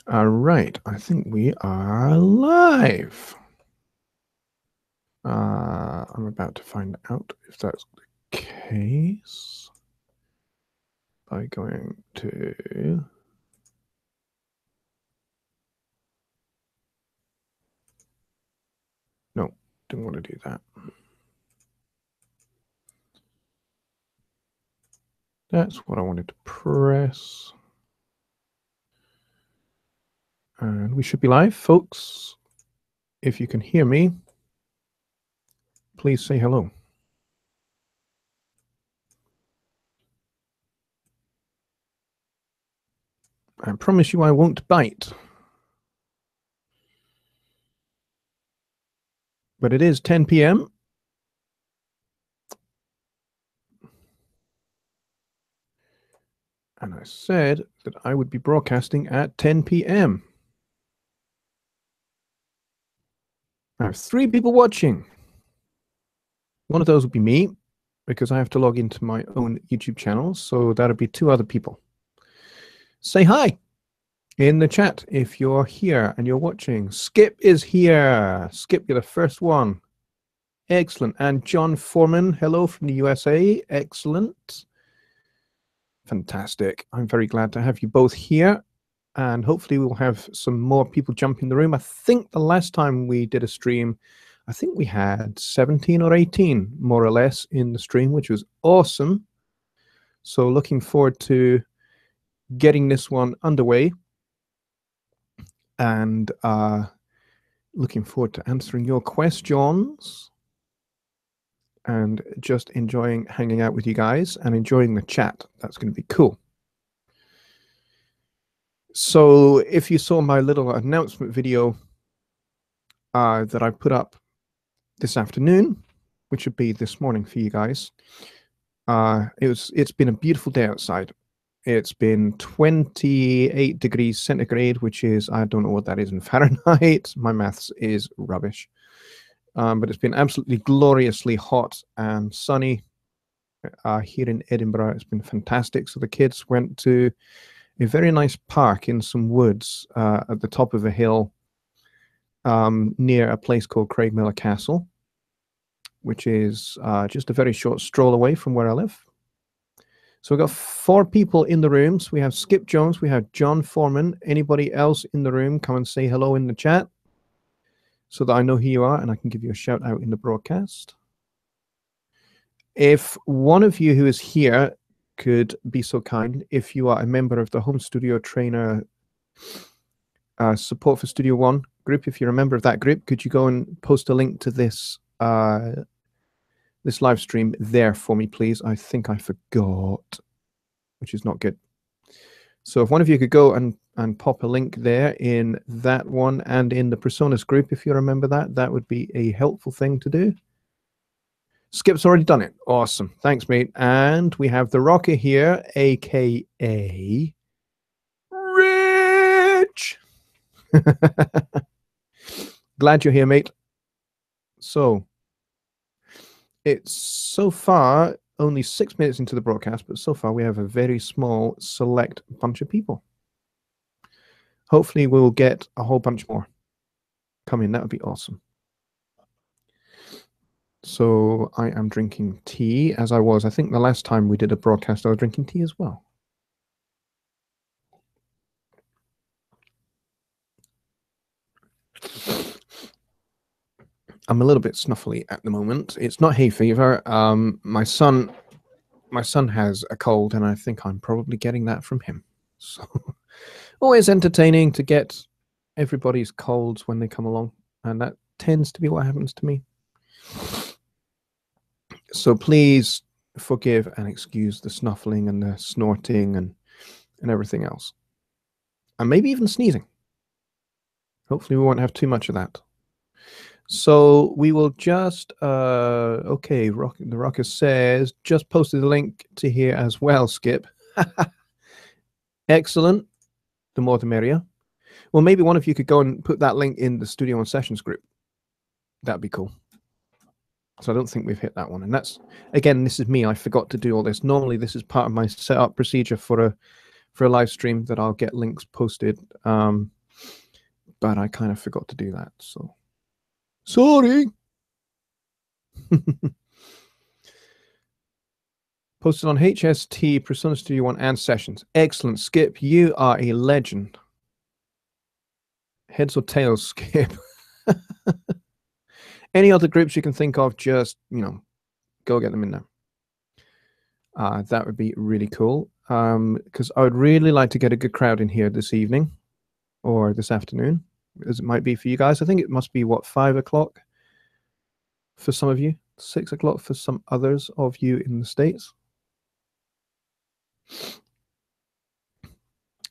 All right, I think we are live. I'm about to find out if that's the case by going to... No, didn't want to do that. That's what I wanted to press. And we should be live, folks. If you can hear me, please say hello. I promise you I won't bite. But it is 10 p.m. And I said that I would be broadcasting at 10 p.m. I have 3 people watching. One of those will be me, because I have to log into my own YouTube channel, so that'll be 2 other people. Say hi in the chat if you're here and you're watching. Skip is here. Skip, you're the first one. Excellent. And John Foreman, hello from the USA. Excellent. Fantastic. I'm very glad to have you both here. And hopefully we'll have some more people jump in the room. I think the last time we did a stream, I think we had 17 or 18, more or less, in the stream, which was awesome. So looking forward to getting this one underway. And looking forward to answering your questions. And just enjoying hanging out with you guys and enjoying the chat. That's going to be cool. So if you saw my little announcement video that I put up this afternoon, which would be this morning for you guys, it's been a beautiful day outside. It's been 28 degrees centigrade, which is, I don't know what that is in Fahrenheit. My maths is rubbish. But it's been absolutely gloriously hot and sunny here in Edinburgh. It's been fantastic. So the kids went to a very nice park in some woods at the top of a hill near a place called Craigmillar Castle, which is just a very short stroll away from where I live. So we've got 4 people in the room. So we have Skip Jones, we have John Foreman. Anybody else in the room, come and say hello in the chat so that I know who you are and I can give you a shout out in the broadcast. If one of you who is here could be so kind, if you are a member of the Home Studio Trainer Support for Studio One group, if you're a member of that group, could you go and post a link to this this live stream there for me, please? I think I forgot, which is not good. So if one of you could go and pop a link there in that one and in the Personas group, if you remember that, that would be a helpful thing to do. Skip's already done it. Awesome. Thanks, mate. And we have the Rocker here, a.k.a. Rich. Glad you're here, mate. So it's so far only 6 minutes into the broadcast, but so far we have a very small select bunch of people. Hopefully we'll get a whole bunch more come in. That would be awesome. So I am drinking tea, as I was. I think the last time we did a broadcast, I was drinking tea as well. I'm a little bit snuffly at the moment. It's not hay fever. My son has a cold, and I think I'm probably getting that from him. So always entertaining to get everybody's colds when they come along, and that tends to be what happens to me. So please forgive and excuse the snuffling and the snorting and everything else. And maybe even sneezing. Hopefully we won't have too much of that. So we will just, okay, the Rocker says, just posted the link to here as well, Skip. Excellent. The more the merrier. Well, maybe one of you could go and put that link in the Studio One Sessions group. That'd be cool. So I don't think we've hit that one. And that's, again, this is me. I forgot to do all this. Normally, this is part of my setup procedure for a live stream that I'll get links posted but I kind of forgot to do that. So sorry. Posted on HST, Persona Studio One, and Sessions. Excellent, Skip. You are a legend. Heads or tails, Skip? Any other groups you can think of, just, go get them in there. That would be really cool, because I would really like to get a good crowd in here this evening or this afternoon, as it might be for you guys. I think it must be, 5 o'clock for some of you, 6 o'clock for some others of you in the States.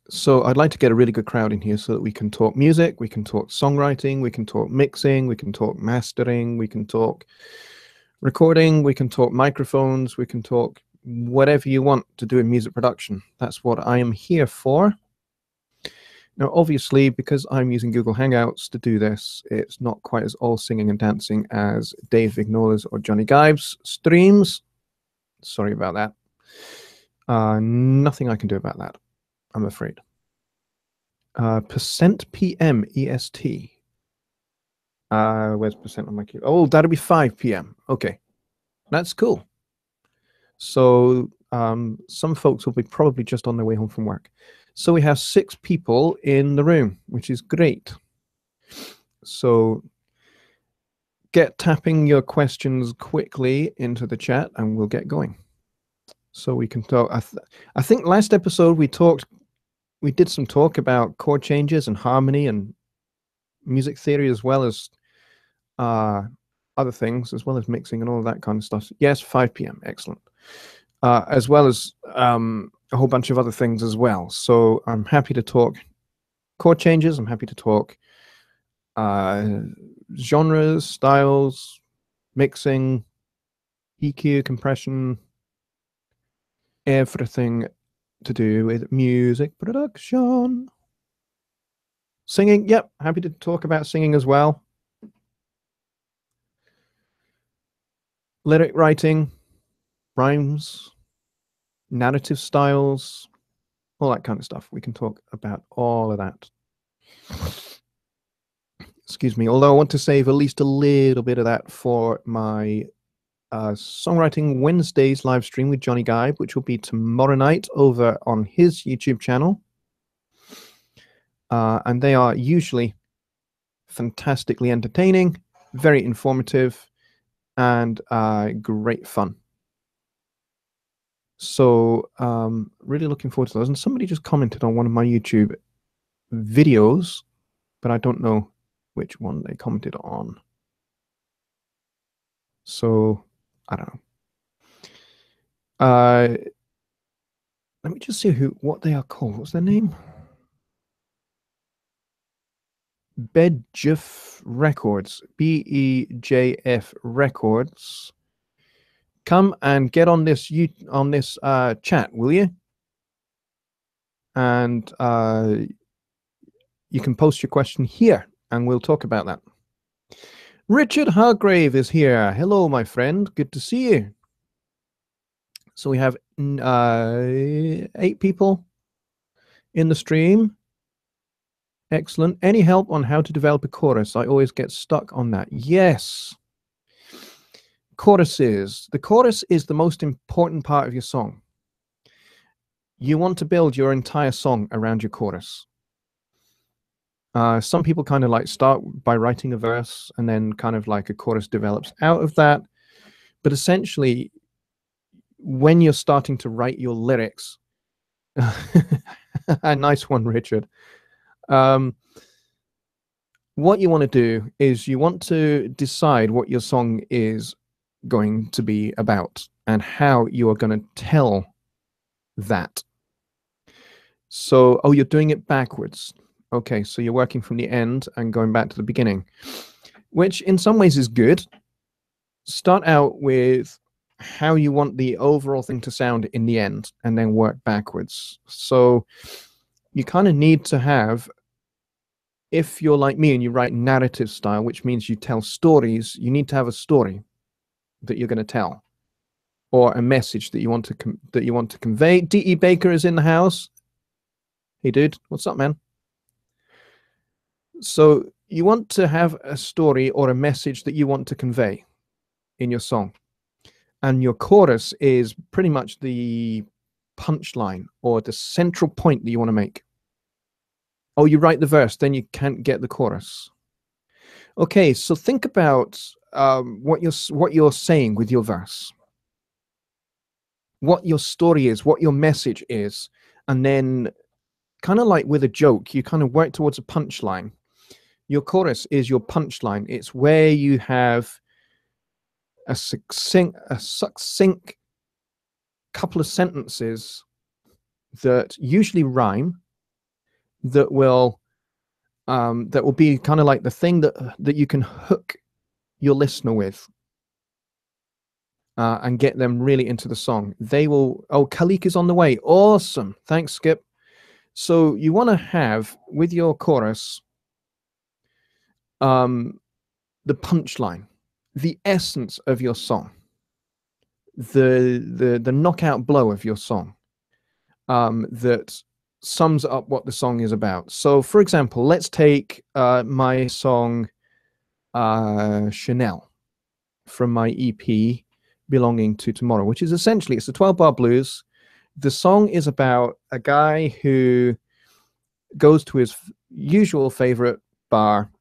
So I'd like to get a really good crowd in here so that we can talk music, we can talk songwriting, we can talk mixing, we can talk mastering, we can talk recording, we can talk microphones, we can talk whatever you want to do in music production. That's what I am here for. Now, obviously, because I'm using Google Hangouts to do this, it's not quite as all singing and dancing as Dave Vignola's or Johnny Gibe's streams. Sorry about that. Nothing I can do about that, I'm afraid. Percent PM EST. Where's percent on my key? Oh, that'll be 5 PM. Okay, that's cool. So some folks will be probably just on their way home from work. So we have 6 people in the room, which is great. So get tapping your questions quickly into the chat and we'll get going. So we can talk. I think last episode we did some talk about chord changes and harmony and music theory, as well as other things, as well as mixing and all of that kind of stuff. Yes, 5 PM, excellent. As well as a whole bunch of other things as well. So I'm happy to talk chord changes. I'm happy to talk genres, styles, mixing, EQ, compression, everything to do with music production. Singing, yep, happy to talk about singing as well. Lyric writing, rhymes, narrative styles, all that kind of stuff. We can talk about all of that. Excuse me, although I want to save at least a little bit of that for my Songwriting Wednesdays live stream with Jonny Gibe, which will be tomorrow night over on his YouTube channel. And they are usually fantastically entertaining, very informative, and great fun. So really looking forward to those. And somebody just commented on one of my YouTube videos, but I don't know which one they commented on. So I don't know. Let me just see what they are called. What's their name? Bejf Records, BEJF Records. Come and get on this chat, will you? And you can post your question here, and we'll talk about that. Richard Hargrave is here. Hello, my friend. Good to see you. So we have 8 people in the stream. Excellent. Any help on how to develop a chorus? I always get stuck on that. Yes. Choruses. The chorus is the most important part of your song. You want to build your entire song around your chorus. Some people kind of like start by writing a verse and then kind of like a chorus develops out of that. But essentially, when you're starting to write your lyrics, a nice one, Richard. What you want to do is you want to decide what your song is going to be about and how you are going to tell that. So, oh, you're doing it backwards. Okay, so you're working from the end and going back to the beginning, which in some ways is good. Start out with how you want the overall thing to sound in the end and then work backwards. So you kind of need to have, if you're like me and you write narrative style, which means you tell stories, you need to have a story that you're going to tell, or a message that you want to convey. D.E. Baker is in the house. Hey, dude, what's up, man? So you want to have a story or a message that you want to convey in your song. And your chorus is pretty much the punchline or the central point that you want to make. Oh, you write the verse, then you can't get the chorus. Okay, so think about what you're saying with your verse, what your story is, what your message is, and then kind of like with a joke, you kind of work towards a punchline. Your chorus is your punchline. It's where you have a succinct couple of sentences that usually rhyme, that will be kind of like the thing that you can hook your listener with, and get them really into the song. They will. Oh, Khalik is on the way. Awesome. Thanks, Skip. So you want to have with your chorus the punchline, the essence of your song, the knockout blow of your song, that sums up what the song is about. So, for example, let's take my song Chanel from my EP Belonging to Tomorrow, which is essentially, it's a 12-bar blues. The song is about a guy who goes to his usual favorite bar,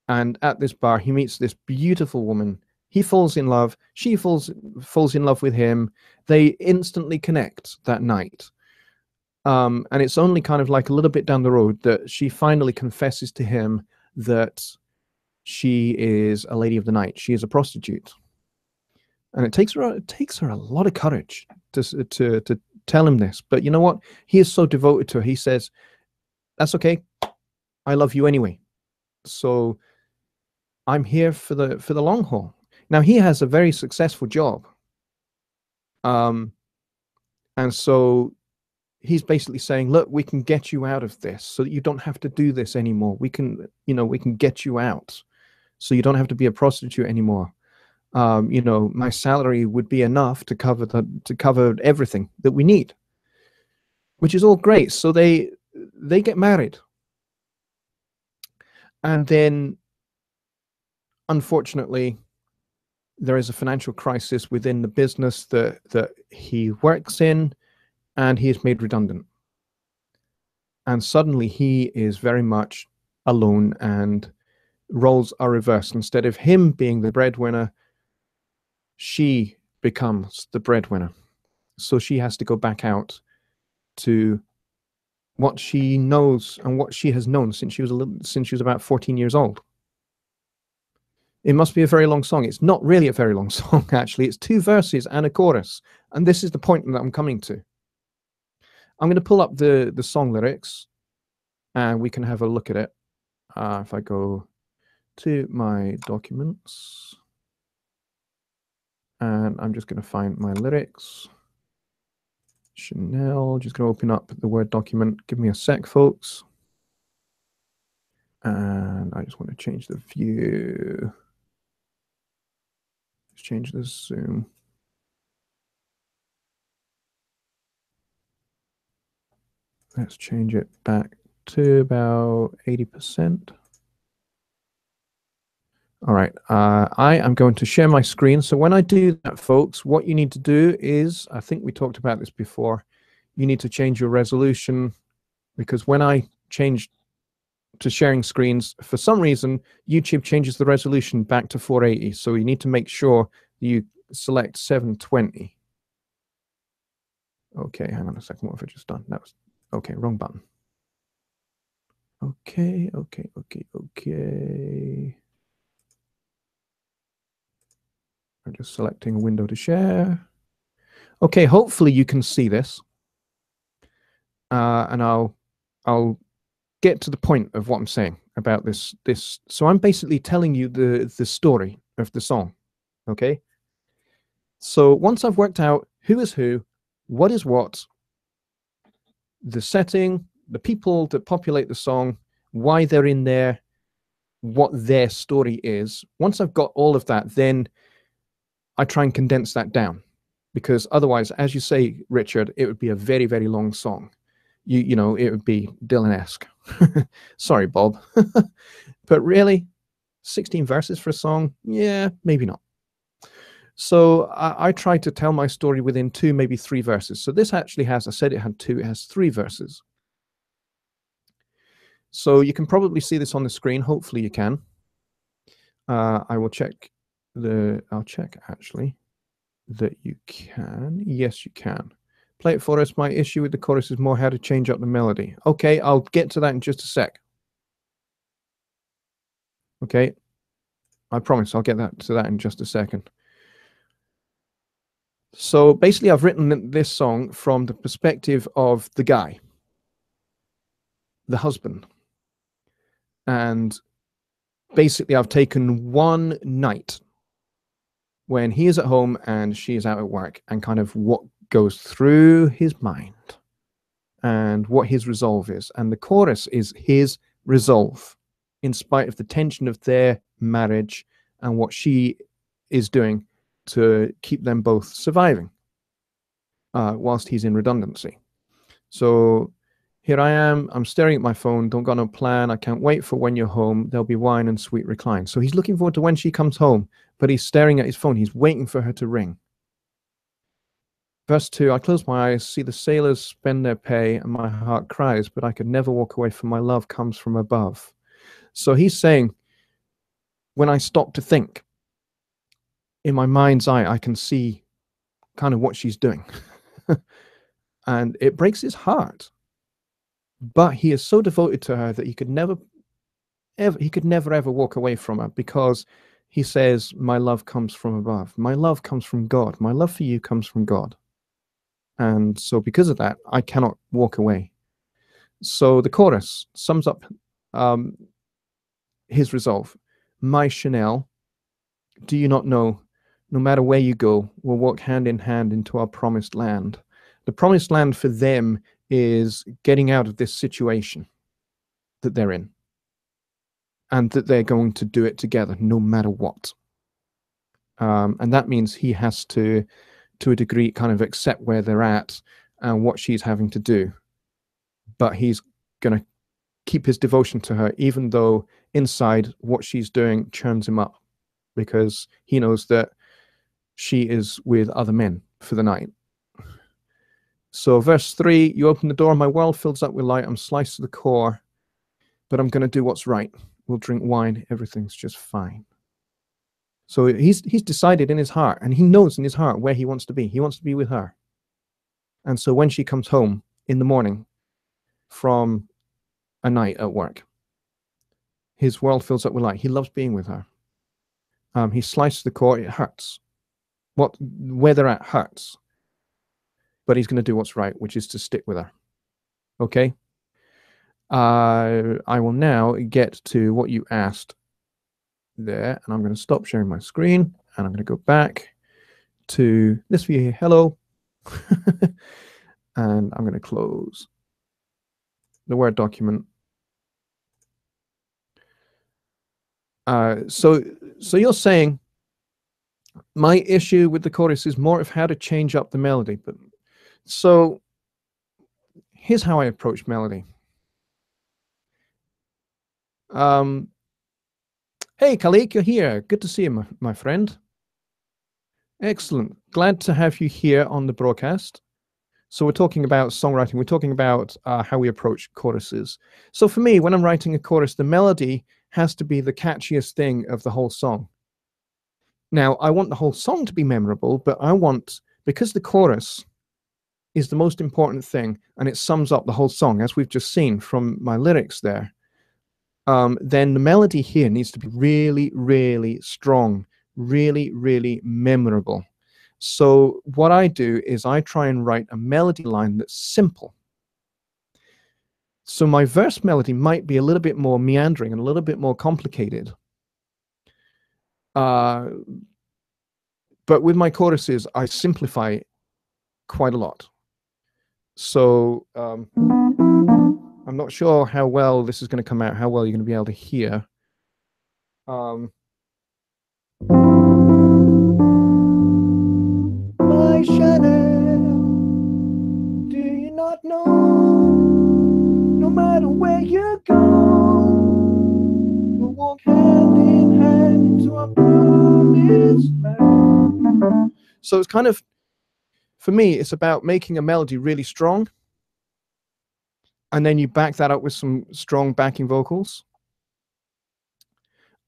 and at this bar he meets this beautiful woman. He falls in love, she falls in love with him. They instantly connect that night. And it's only kind of like a little bit down the road that she finally confesses to him that she is a lady of the night. She is a prostitute. And it takes her a lot of courage to tell him this. But you know what? He is so devoted to her. He says, that's okay. I love you anyway. So I'm here for the long haul. Now, he has a very successful job. And so he's basically saying, look, we can get you out of this so that you don't have to do this anymore. We can get you out so you don't have to be a prostitute anymore. My salary would be enough to cover everything that we need, which is all great. So they get married. And then, unfortunately, there is a financial crisis within the business that he works in, and he is made redundant. And suddenly he is very much alone, and roles are reversed. Instead of him being the breadwinner, she becomes the breadwinner. So she has to go back out to what she knows and what she has known since she was about 14 years old. It must be a very long song. It's not really a very long song, actually. It's 2 verses and a chorus. And this is the point that I'm coming to. I'm going to pull up the song lyrics, and we can have a look at it. If I go to my documents, and I'm just going to find my lyrics. Chanel, just going to open up the Word document. Give me a sec, folks. And I just want to change the view. Let's change the zoom. Let's change it back to about 80%. All right, I am going to share my screen. So when I do that, folks, what you need to do is, I think we talked about this before, you need to change your resolution, because when I change to sharing screens, for some reason, YouTube changes the resolution back to 480. So you need to make sure you select 720. Okay, hang on a second. What have I just done? That was, okay, wrong button. Okay. I'm just selecting a window to share. Okay, hopefully you can see this. And I'll get to the point of what I'm saying about this. So I'm basically telling you the story of the song. Okay. So once I've worked out who is who, what is what, the setting, the people that populate the song, why they're in there, what their story is, once I've got all of that, then I try and condense that down, because otherwise, as you say, Richard, it would be a very, very long song. you know, it would be Dylan-esque. Sorry, Bob. But really, 16 verses for a song? Yeah, maybe not. So I tried to tell my story within 2, maybe 3 verses. So this actually has, I said it had 2, it has 3 verses. So you can probably see this on the screen. Hopefully you can. I will check I'll check actually that you can. Yes, you can. Play it for us. My issue with the chorus is more how to change up the melody. Okay, I'll get to that in just a sec. Okay, I promise I'll get to that in just a second. So basically, I've written this song from the perspective of the guy, the husband. And basically, I've taken one night when he is at home and she is out at work, and kind of what goes through his mind and what his resolve is. And the chorus is his resolve, in spite of the tension of their marriage and what she is doing to keep them both surviving whilst he's in redundancy. So here I am, I'm staring at my phone, don't got no plan, I can't wait for when you're home, there'll be wine and sweet recline. So he's looking forward to when she comes home, but he's staring at his phone, he's waiting for her to ring. Verse 2, I close my eyes, see the sailors spend their pay, and my heart cries, but I could never walk away, for my love comes from above. So he's saying, when I stop to think, in my mind's eye, I can see kind of what she's doing. And it breaks his heart. But he is so devoted to her that he could never ever walk away from her, because he says, my love comes from above. My love comes from God. My love for you comes from God. And so because of that, I cannot walk away. So the chorus sums up his resolve. My Chanel, do you not know, no matter where you go, we'll walk hand in hand into our promised land. The promised land for them is getting out of this situation that they're in, and that they're going to do it together no matter what. And that means he has to a degree, kind of accept where they're at and what she's having to do. But he's going to keep his devotion to her, even though inside what she's doing churns him up, because he knows that she is with other men for the night. So verse 3, you open the door, my world fills up with light, I'm sliced to the core, but I'm going to do what's right. We'll drink wine, everything's just fine. So he's decided in his heart, and he knows in his heart where he wants to be. He wants to be with her. And so when she comes home in the morning from a night at work, his world fills up with light. He loves being with her. He slices the core, it hurts. Where they're at hurts. But he's going to do what's right, which is to stick with her. Okay? I will now get to what you asked there, and I'm going to stop sharing my screen, and I'm going to go back to this view here. Hello. And I'm going to close the Word document. So you're saying my issue with the chorus is more of how to change up the melody. But so here's how I approach melody. Hey, Khalik, you're here. Good to see you, my friend. Excellent. Glad to have you here on the broadcast. So we're talking about songwriting. We're talking about how we approach choruses. So for me, when I'm writing a chorus, the melody has to be the catchiest thing of the whole song. Now, I want the whole song to be memorable, but I want, because the chorus is the most important thing, and it sums up the whole song, as we've just seen from my lyrics there, then the melody here needs to be really, really strong, really, really memorable. So what I do is I try and write a melody line that's simple. So my verse melody might be a little bit more meandering and a little bit more complicated. But with my choruses, I simplify it quite a lot. So I'm not sure how well this is going to come out, how well you're going to be able to hear. My Chanel, do you not know? So it's kind of, for me, it's about making a melody really strong, and then you back that up with some strong backing vocals.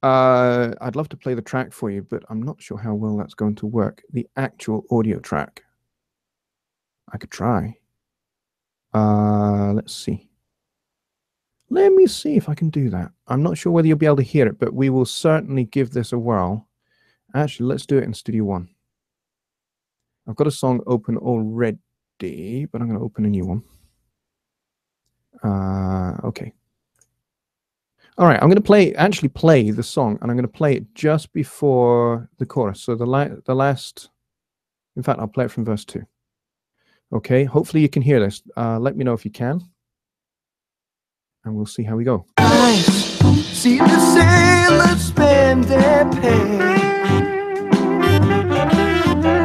I'd love to play the track for you, but I'm not sure how well that's going to work. The actual audio track. I could try. Let's see. Let me see if I can do that. I'm not sure whether you'll be able to hear it, but we will certainly give this a whirl. Actually, let's do it in Studio One. I've got a song open already, but I'm going to open a new one. Okay. All right, I'm going to actually play the song, and I'm going to play it just before the chorus. So the last, in fact, I'll play it from verse 2. Okay, hopefully you can hear this. Let me know if you can, and we'll see how we go. I see the sailors spend their pay.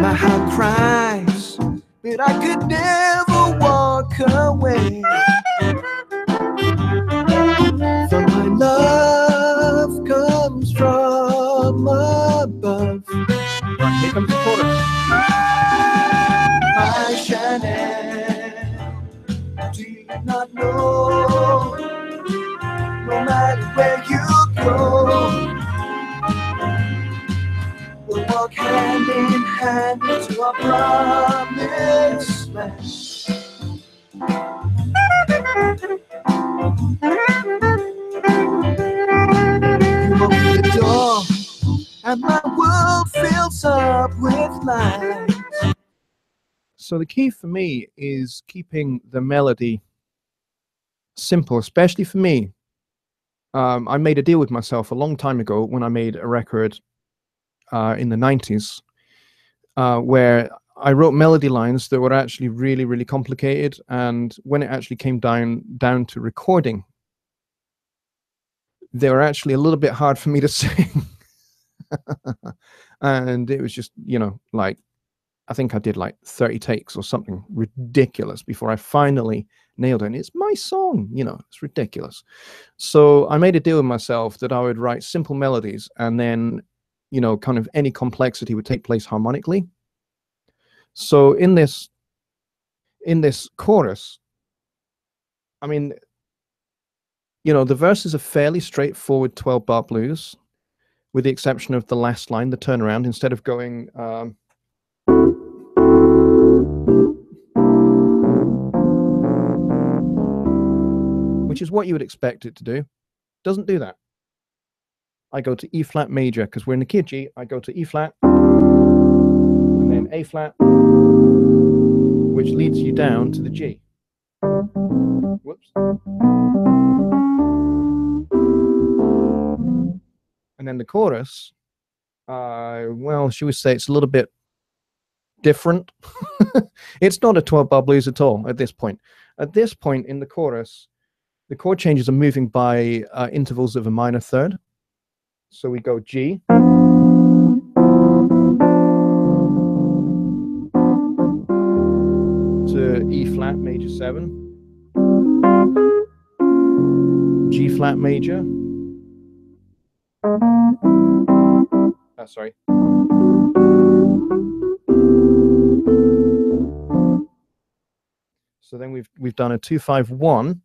My heart cries, but I could never walk away. For my love comes from above. Right, here comes the chorus. My Chanel, do you not know? No matter where you go, we'll walk hand in hand to our promised land. You open the door, and my world fills up with light. So the key for me is keeping the melody simple, especially for me. I made a deal with myself a long time ago when I made a record in the 90s, where I wrote melody lines that were actually really, really complicated. And when it actually came down to recording, they were actually a little bit hard for me to sing. And it was just, you know, like, I think I did like 30 takes or something ridiculous before I finally nailed it. And it's my song, you know, it's ridiculous. So I made a deal with myself that I would write simple melodies, and then, you know, kind of any complexity would take place harmonically. So in this chorus, I mean, you know, the verses are fairly straightforward 12-bar blues, with the exception of the last line, the turnaround. Instead of going which is what you would expect it to do, doesn't do that. I go to E flat major because we're in the key of G. I go to E flat and then A flat, which leads you down to the G. Whoops. And then the chorus, well, should we say it's a little bit different? It's not a 12-bar blues at all at this point. At this point in the chorus, the chord changes are moving by intervals of a minor third. So we go G, to E flat major 7, G flat major, sorry, so then we've done a 2-5-1,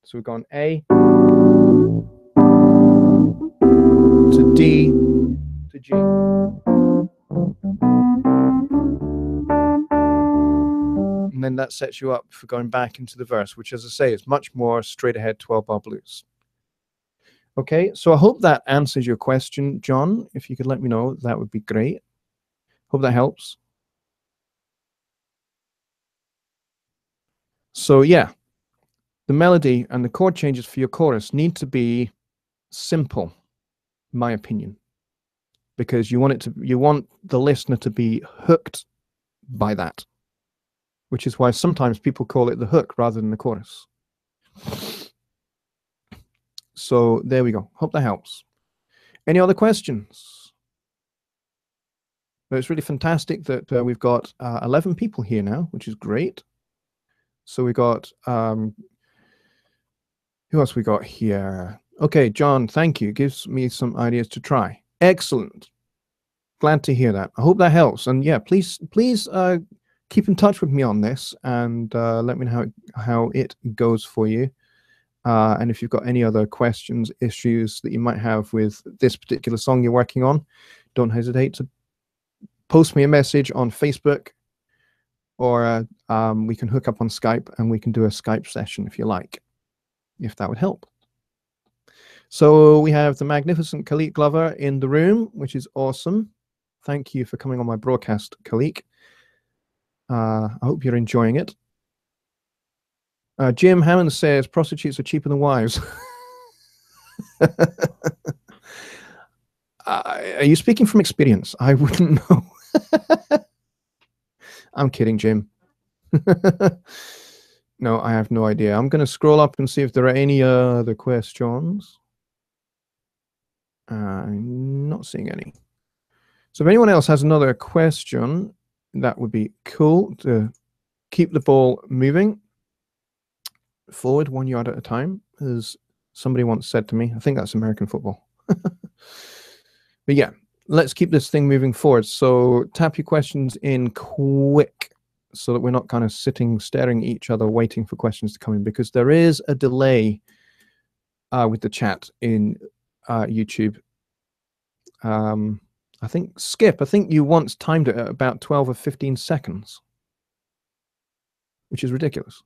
so we've gone A to D to G. And then that sets you up for going back into the verse, which, as I say, is much more straight ahead 12-bar blues. Okay, so I hope that answers your question, John. If you could let me know, that would be great. Hope that helps. So yeah, the melody and the chord changes for your chorus need to be simple, in my opinion, because you want the listener to be hooked by that, which is why sometimes people call it the hook rather than the chorus. So there we go. Hope that helps. Any other questions? But it's really fantastic that we've got 11 people here now, which is great. So we got, who else we got here? Okay, John, thank you. Gives me some ideas to try. Excellent. Glad to hear that. I hope that helps. And yeah, please keep in touch with me on this, and let me know how it goes for you. And if you've got any other questions, issues that you might have with this particular song you're working on, don't hesitate to post me a message on Facebook, or we can hook up on Skype and we can do a Skype session if you like, if that would help. So we have the magnificent Khalik Glover in the room, which is awesome. Thank you for coming on my broadcast, Khalik. I hope you're enjoying it. Jim Hammond says prostitutes are cheaper than wives. Are you speaking from experience? I wouldn't know. I'm kidding, Jim. No, I have no idea. I'm going to scroll up and see if there are any other questions. I'm not seeing any. So if anyone else has another question, that would be cool to keep the ball moving forward 1 yard at a time, as somebody once said to me. I think that's American football. But yeah, let's keep this thing moving forward. So tap your questions in quick so that we're not kind of sitting, staring at each other, waiting for questions to come in, because there is a delay with the chat in YouTube. I think, Skip, I think you once timed it at about 12 or 15 seconds, which is ridiculous.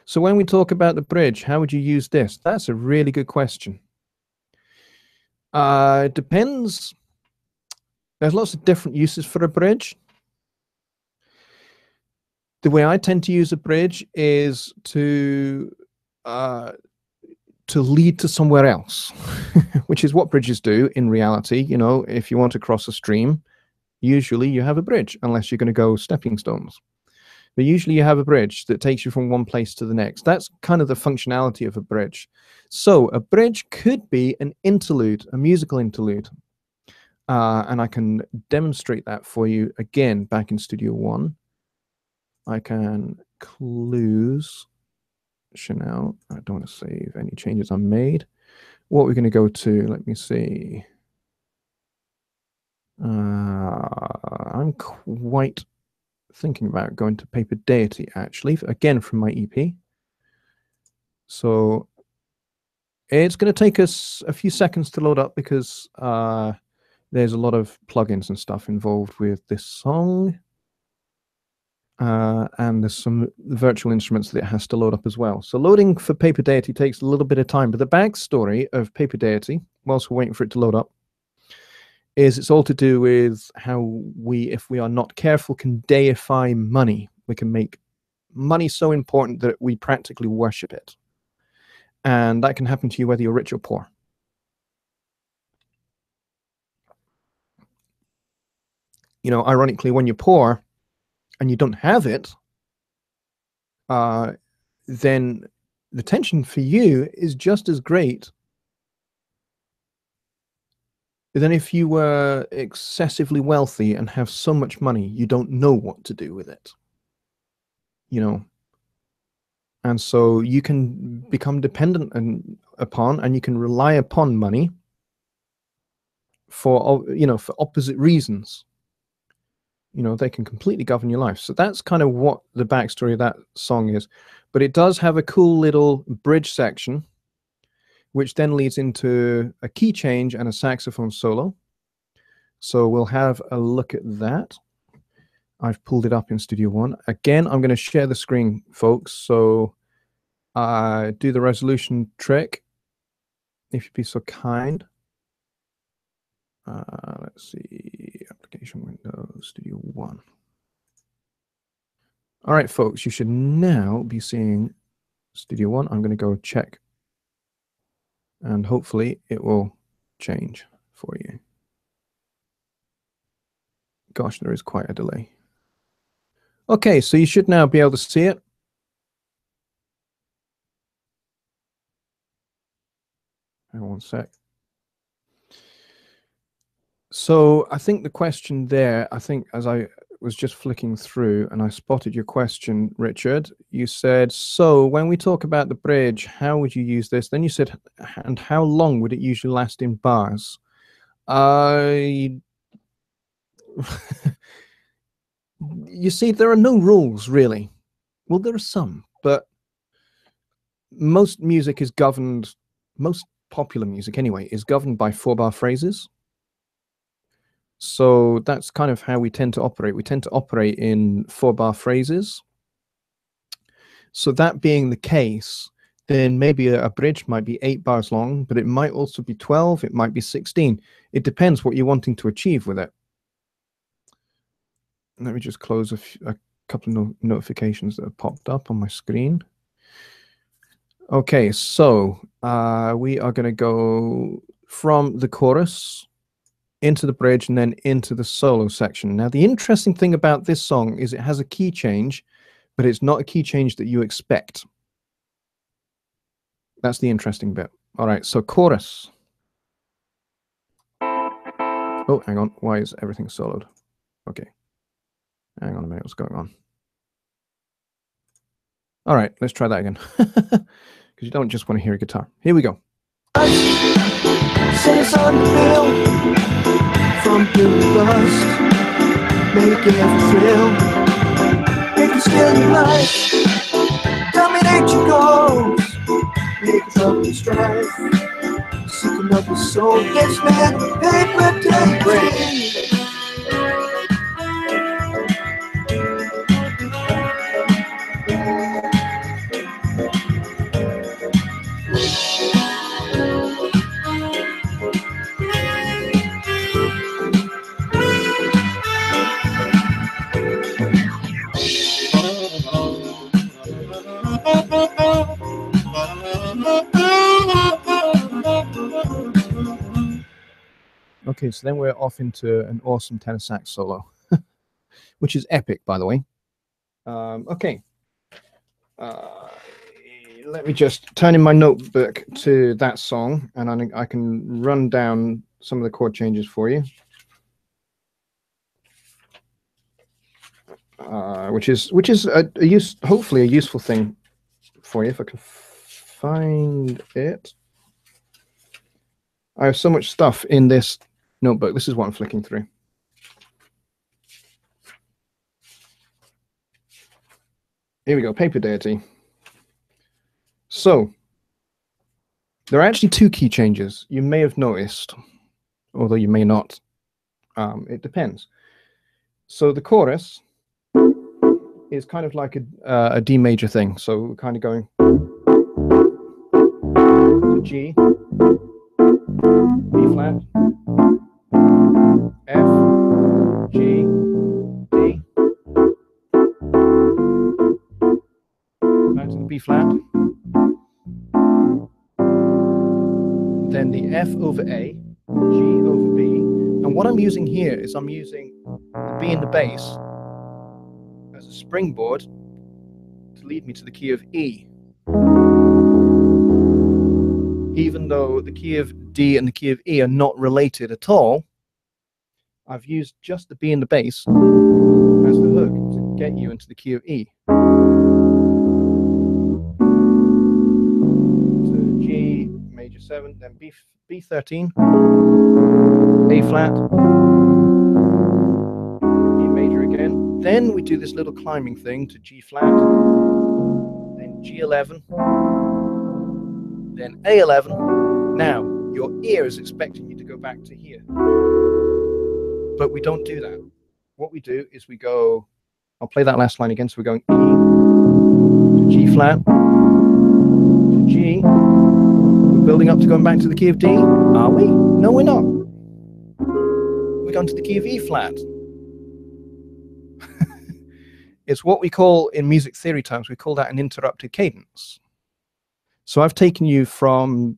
So when we talk about the bridge, how would you use this? That's a really good question. It depends. There's lots of different uses for a bridge. The way I tend to use a bridge is to lead to somewhere else, which is what bridges do in reality. You know, if you want to cross a stream, usually you have a bridge, unless you're going to go stepping stones. But usually you have a bridge that takes you from one place to the next. That's kind of the functionality of a bridge. So a bridge could be an interlude, a musical interlude. And I can demonstrate that for you again back in Studio One. I can close Chanel. I don't want to save any changes I made. What we're going to go to, let me see. I'm quite thinking about going to Paper Deity, actually, again from my EP. So it's going to take us a few seconds to load up, because there's a lot of plugins and stuff involved with this song. And there's some virtual instruments that it has to load up as well. So loading for Paper Deity takes a little bit of time, but the backstory of Paper Deity, whilst we're waiting for it to load up, is it's all to do with how we, if we are not careful, can deify money. We can make money so important that we practically worship it. And that can happen to you whether you're rich or poor. You know, ironically, when you're poor and you don't have it, then the tension for you is just as great than if you were excessively wealthy and have so much money you don't know what to do with it. You know, and so you can become dependent upon, and you can rely upon money for, you know, for opposite reasons. You know, they can completely govern your life. So that's kind of what the backstory of that song is. But it does have a cool little bridge section, which then leads into a key change and a saxophone solo. So we'll have a look at that. I've pulled it up in Studio One. Again, I'm going to share the screen, folks. So do the resolution trick, if you'd be so kind. Let's see, application window, Studio One. All right, folks, you should now be seeing Studio One. I'm going to go check, and hopefully it will change for you. Gosh, there is quite a delay. Okay, so you should now be able to see it. Hang on one sec. So I think the question there, I think as I was just flicking through and I spotted your question, Richard, you said, so when we talk about the bridge, how would you use this? Then you said, and how long would it usually last in bars? you see, there are no rules really. Well, there are some, but most music is governed, most popular music anyway, is governed by 4-bar phrases. So that's kind of how we tend to operate. We tend to operate in 4-bar phrases. So that being the case, then maybe a bridge might be 8 bars long, but it might also be 12, it might be 16. It depends what you're wanting to achieve with it. Let me just close a couple of notifications that have popped up on my screen. Okay, so we are going to go from the chorus into the bridge and then into the solo section. Now, the interesting thing about this song is it has a key change, but it's not a key change that you expect. That's the interesting bit. All right, so chorus. Oh, hang on. Why is everything soloed? Okay. Hang on a minute. What's going on? All right, let's try that again. Because you don't just want to hear a guitar. Here we go. Says on the bill from blue bust, make every thrill, make it still your life, dominate your goals, make it up and strive, seek another soul, gets mad, paper, daybreak. Okay, so then we're off into an awesome tenor sax solo, which is epic, by the way. Okay. Let me just turn in my notebook to that song, and I can run down some of the chord changes for you. Which is hopefully a useful thing for you if I can find it. I have so much stuff in this notebook. This is what I'm flicking through. Here we go, paper deity. So there are actually 2 key changes. You may have noticed, although you may not. It depends. So the chorus is kind of like a D major thing. So we're kind of going to G, B flat, F, G, D, back to the B flat, then the F over A, G over B, and what I'm using here is I'm using the B in the bass as a springboard to lead me to the key of E. Even though the key of D and the key of E are not related at all, I've used just the B in the bass as the hook to get you into the key of E. So G major 7, then B13, A flat, E major again. Then we do this little climbing thing to G flat, then G11, then A11. Now, your ear is expecting you to go back to here. But we don't do that. What we do is we go, I'll play that last line again. So we're going E to G flat, to G. We're building up to going back to the key of D. Are we? No, we're not. We're going to the key of E flat. It's what we call, in music theory terms, we call that an interrupted cadence. So I've taken you from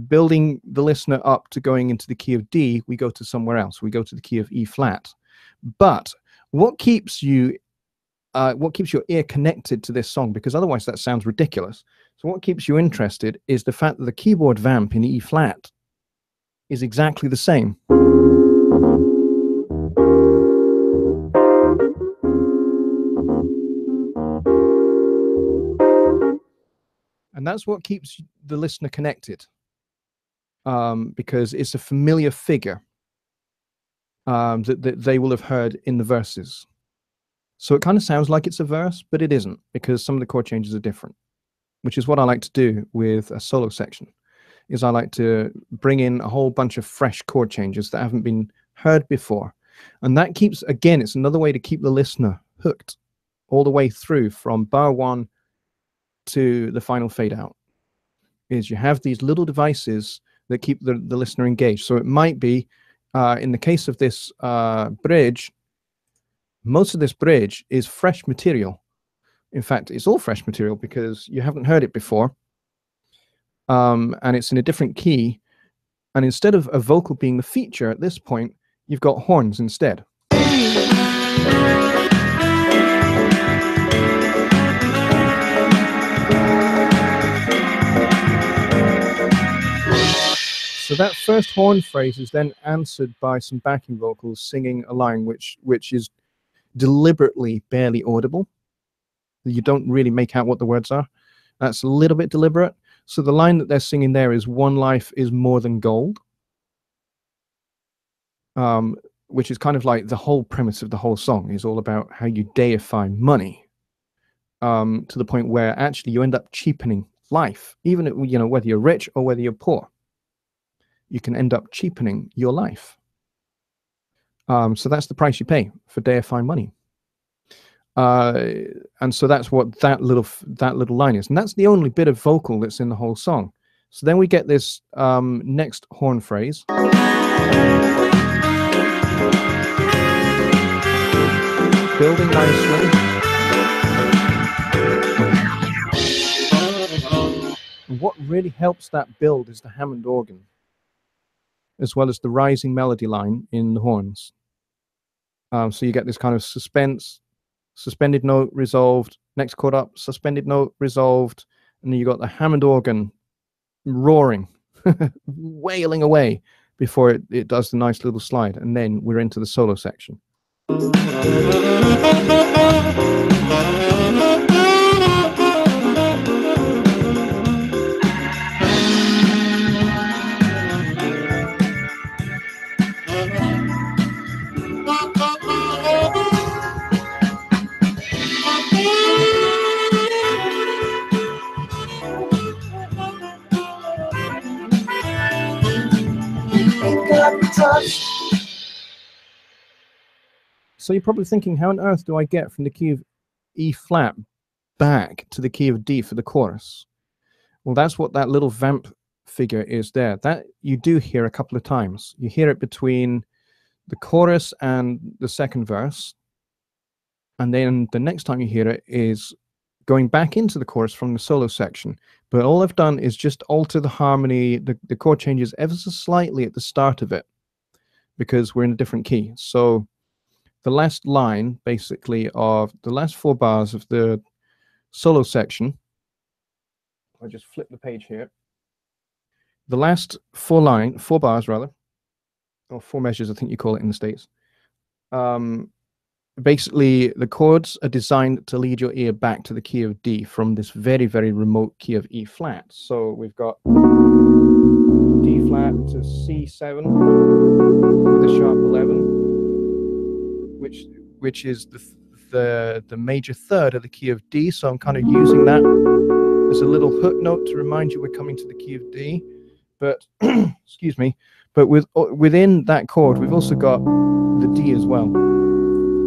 building the listener up to going into the key of D, we go to somewhere else. We go to the key of E flat. But what keeps your ear connected to this song, because otherwise that sounds ridiculous. So what keeps you interested is the fact that the keyboard vamp in E flat is exactly the same. And that's what keeps the listener connected, because it's a familiar figure. that they will have heard in the verses. So it kind of sounds like it's a verse, but it isn't, because some of the chord changes are different, which is what I like to do with a solo section, is I like to bring in a whole bunch of fresh chord changes that haven't been heard before. And that keeps, again, it's another way to keep the listener hooked all the way through from bar one to the final fade out, is you have these little devices that keep the listener engaged. So it might be, in the case of this bridge, most of this bridge is fresh material. In fact, it's all fresh material because you haven't heard it before. And it's in a different key. And instead of a vocal being the feature at this point, you've got horns instead. So that first horn phrase is then answered by some backing vocals singing a line which is deliberately barely audible. You don't really make out what the words are. That's a little bit deliberate. So the line that they're singing there is "One life is more than gold," which is kind of like the whole premise of the whole song is all about how you deify money, to the point where actually you end up cheapening life, even whether you're rich or whether you're poor. You can end up cheapening your life. So that's the price you pay for deifying money. And so that's what that little line is, and that's the only bit of vocal that's in the whole song. So then we get this next horn phrase, building nicely. And what really helps that build is the Hammond organ, as well as the rising melody line in the horns. So you get this kind of suspense, suspended note resolved, next chord up, suspended note resolved, and then you got the Hammond organ roaring, wailing away before it does the nice little slide, and then we're into the solo section. So you're probably thinking, how on earth do I get from the key of E flat back to the key of D for the chorus? Well, that's what that little vamp figure is there. That you do hear a couple of times. You hear it between the chorus and the second verse, and then the next time you hear it is going back into the chorus from the solo section. But all I've done is just alter the harmony, the chord changes ever so slightly at the start of it, because we're in a different key. So the last line, basically, of the last 4 bars of the solo section, I just flip the page here. The last 4 bars rather, or 4 measures, I think you call it in the States. Basically, the chords are designed to lead your ear back to the key of D from this very, very remote key of E flat. So we've got D flat to C7 with a sharp 11. Which is the major third of the key of D. So I'm kind of using that as a little hook note to remind you we're coming to the key of D. But excuse me, but within that chord we've also got the D as well.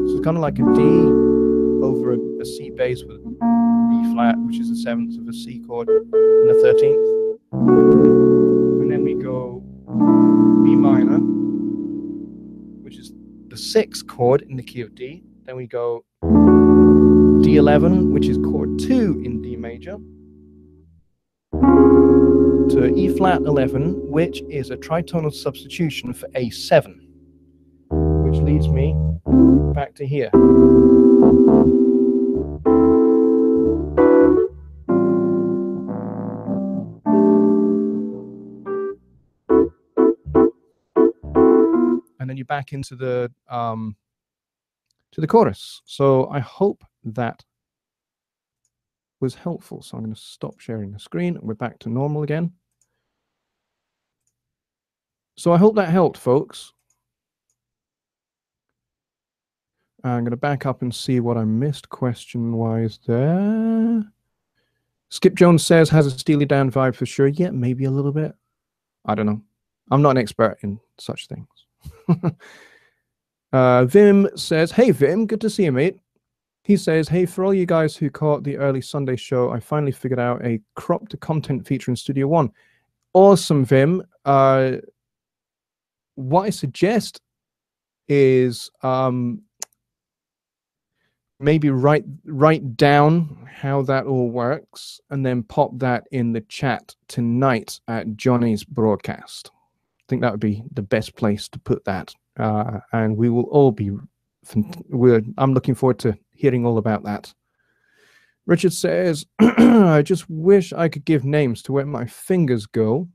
So it's kind of like a D over a C bass with B flat, which is the 7th of a C chord, and the 13th. And then we go B minor, which is the 6th chord in the key of D. Then we go D11, which is chord 2 in D major, to E flat 11, which is a tritonal substitution for A7, which leads me back to here. And then you're back into the chorus. So I hope that was helpful. So I'm going to stop sharing the screen. We're back to normal again. So I hope that helped, folks. I'm going to back up and see what I missed question-wise there. Skip Jones says, has a Steely Dan vibe for sure. Yeah, maybe a little bit. I don't know. I'm not an expert in such things. Vim says, hey, Vim, good to see you, mate. He says, hey, for all you guys who caught the early Sunday show, I finally figured out a crop to content feature in Studio One. Awesome, Vim. What I suggest is maybe write down how that all works and then pop that in the chat tonight at Johnny's broadcast. I think that would be the best place to put that. And we will all be, I'm looking forward to hearing all about that. Richard says, I just wish I could give names to where my fingers go.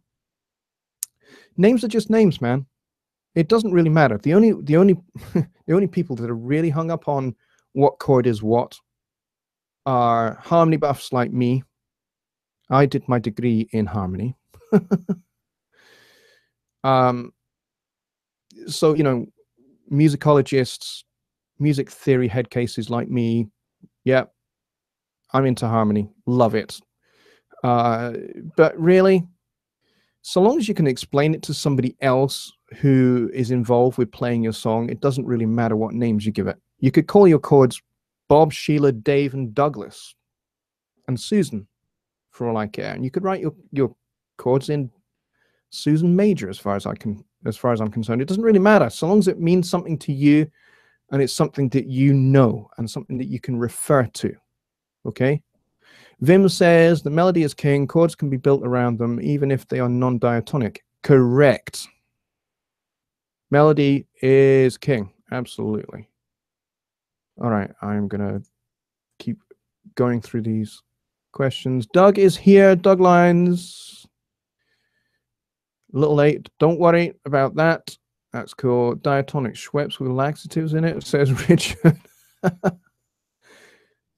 Names are just names, man. It doesn't really matter. The only the only people that are really hung up on what chord is what are harmony buffs like me. I did my degree in harmony. So, you know, musicologists, music theory head cases like me, yeah, I'm into harmony, love it. But really, so long as you can explain it to somebody else who is involved with playing your song, it doesn't really matter what names you give it. You could call your chords Bob, Sheila, Dave, and Douglas, and Susan, for all I care. And you could write your chords in Susan major, as far as I'm concerned. It doesn't really matter, so long as it means something to you, and it's something that you know, and something that you can refer to. Okay. Vim says the melody is king. Chords can be built around them, even if they are non-diatonic. Correct. Melody is king. Absolutely. All right, I'm gonna keep going through these questions. Doug is here. Doug Lines. A little late. Don't worry about that. That's cool. Diatonic Schweppes with laxatives in it, says Richard.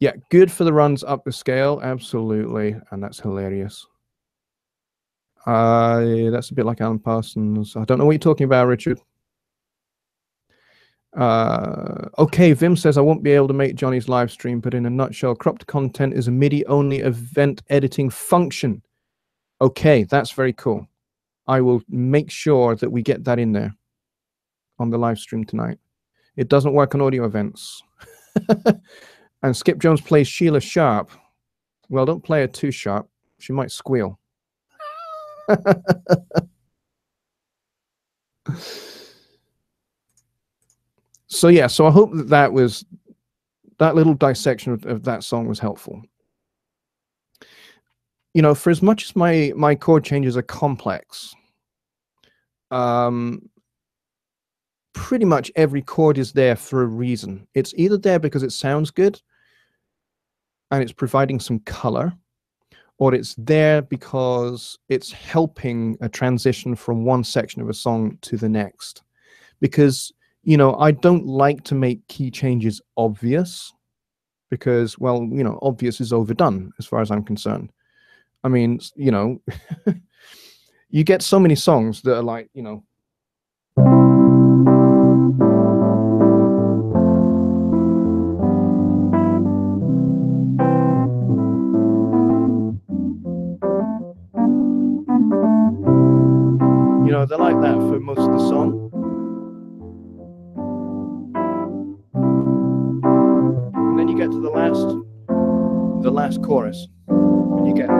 Yeah, good for the runs up the scale. Absolutely. And that's hilarious. That's a bit like Alan Parsons. I don't know what you're talking about, Richard. Okay, Vim says, I won't be able to make Johnny's live stream, but in a nutshell, cropped content is a MIDI-only event editing function. Okay, that's very cool. I will make sure that we get that in there on the live stream tonight. It doesn't work on audio events. And Skip Jones plays Sheila sharp. Well, don't play her too sharp. She might squeal. So yeah, so I hope that little dissection of that song was helpful. You know, for as much as my chord changes are complex, pretty much every chord is there for a reason. It's either there because it sounds good and it's providing some color, or it's there because it's helping a transition from one section of a song to the next. Because, you know, I don't like to make key changes obvious because, well, you know, obvious is overdone as far as I'm concerned. I mean, you know, you get so many songs that are like, you know, they're like that for most of the song. And then you get to the last chorus, and you get this.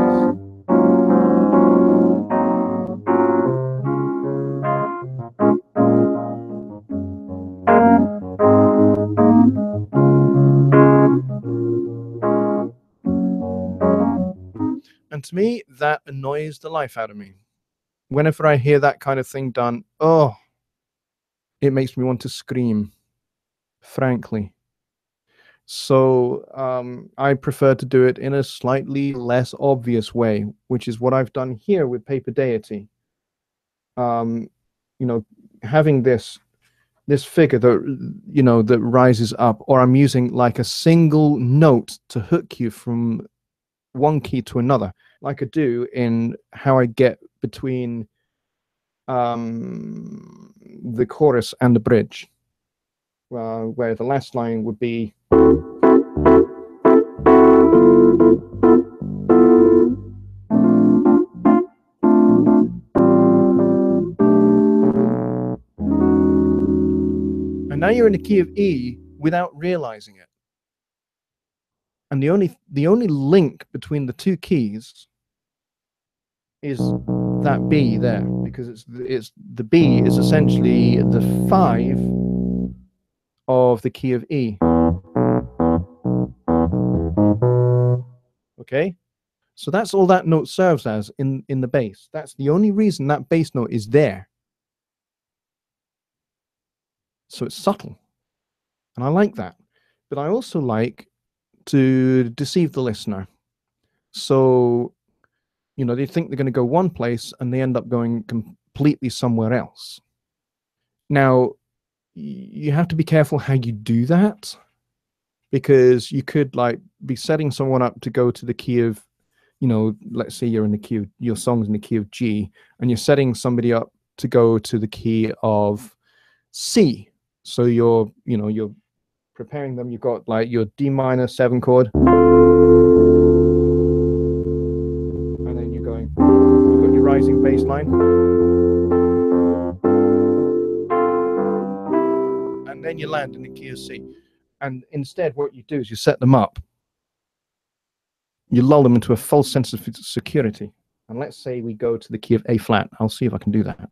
And to me, that annoys the life out of me. Whenever I hear that kind of thing done, oh, it makes me want to scream, frankly. So I prefer to do it in a slightly less obvious way, which is what I've done here with Paper Deity. You know, having this figure that, you know, that rises up, or I'm using like a single note to hook you from one key to another, like I do in how I get between the chorus and the bridge. where the last line would be. And now you're in the key of E without realizing it. And the only link between the two keys is that B there, because it's the B is essentially the 5 of the key of E. Okay, so that's all that note serves as in the bass. That's the only reason that bass note is there. So it's subtle, and I like that. But I also like to deceive the listener. So, you know, they think they're going to go one place and they end up going completely somewhere else. Now, you have to be careful how you do that, because you could like be setting someone up to go to the key of, you know, let's say you're in the key of, your song's in the key of G, and you're setting somebody up to go to the key of C. So you're preparing them. You've got like your D minor 7 chord, and then you've got your rising bass line, and then you land in the key of C. And instead, what you do is you set them up. You lull them into a false sense of security. And let's say we go to the key of A flat. I'll see if I can do that.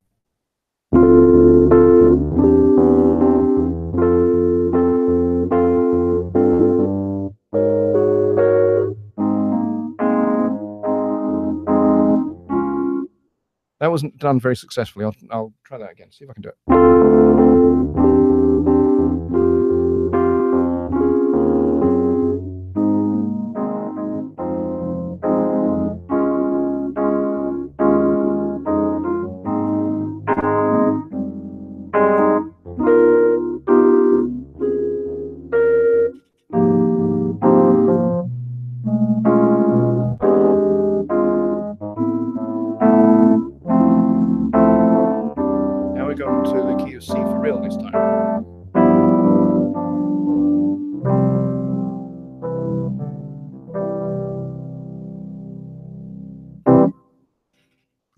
That wasn't done very successfully. I'll try that again, see if I can do it. Now we're going to the key of C for real this time.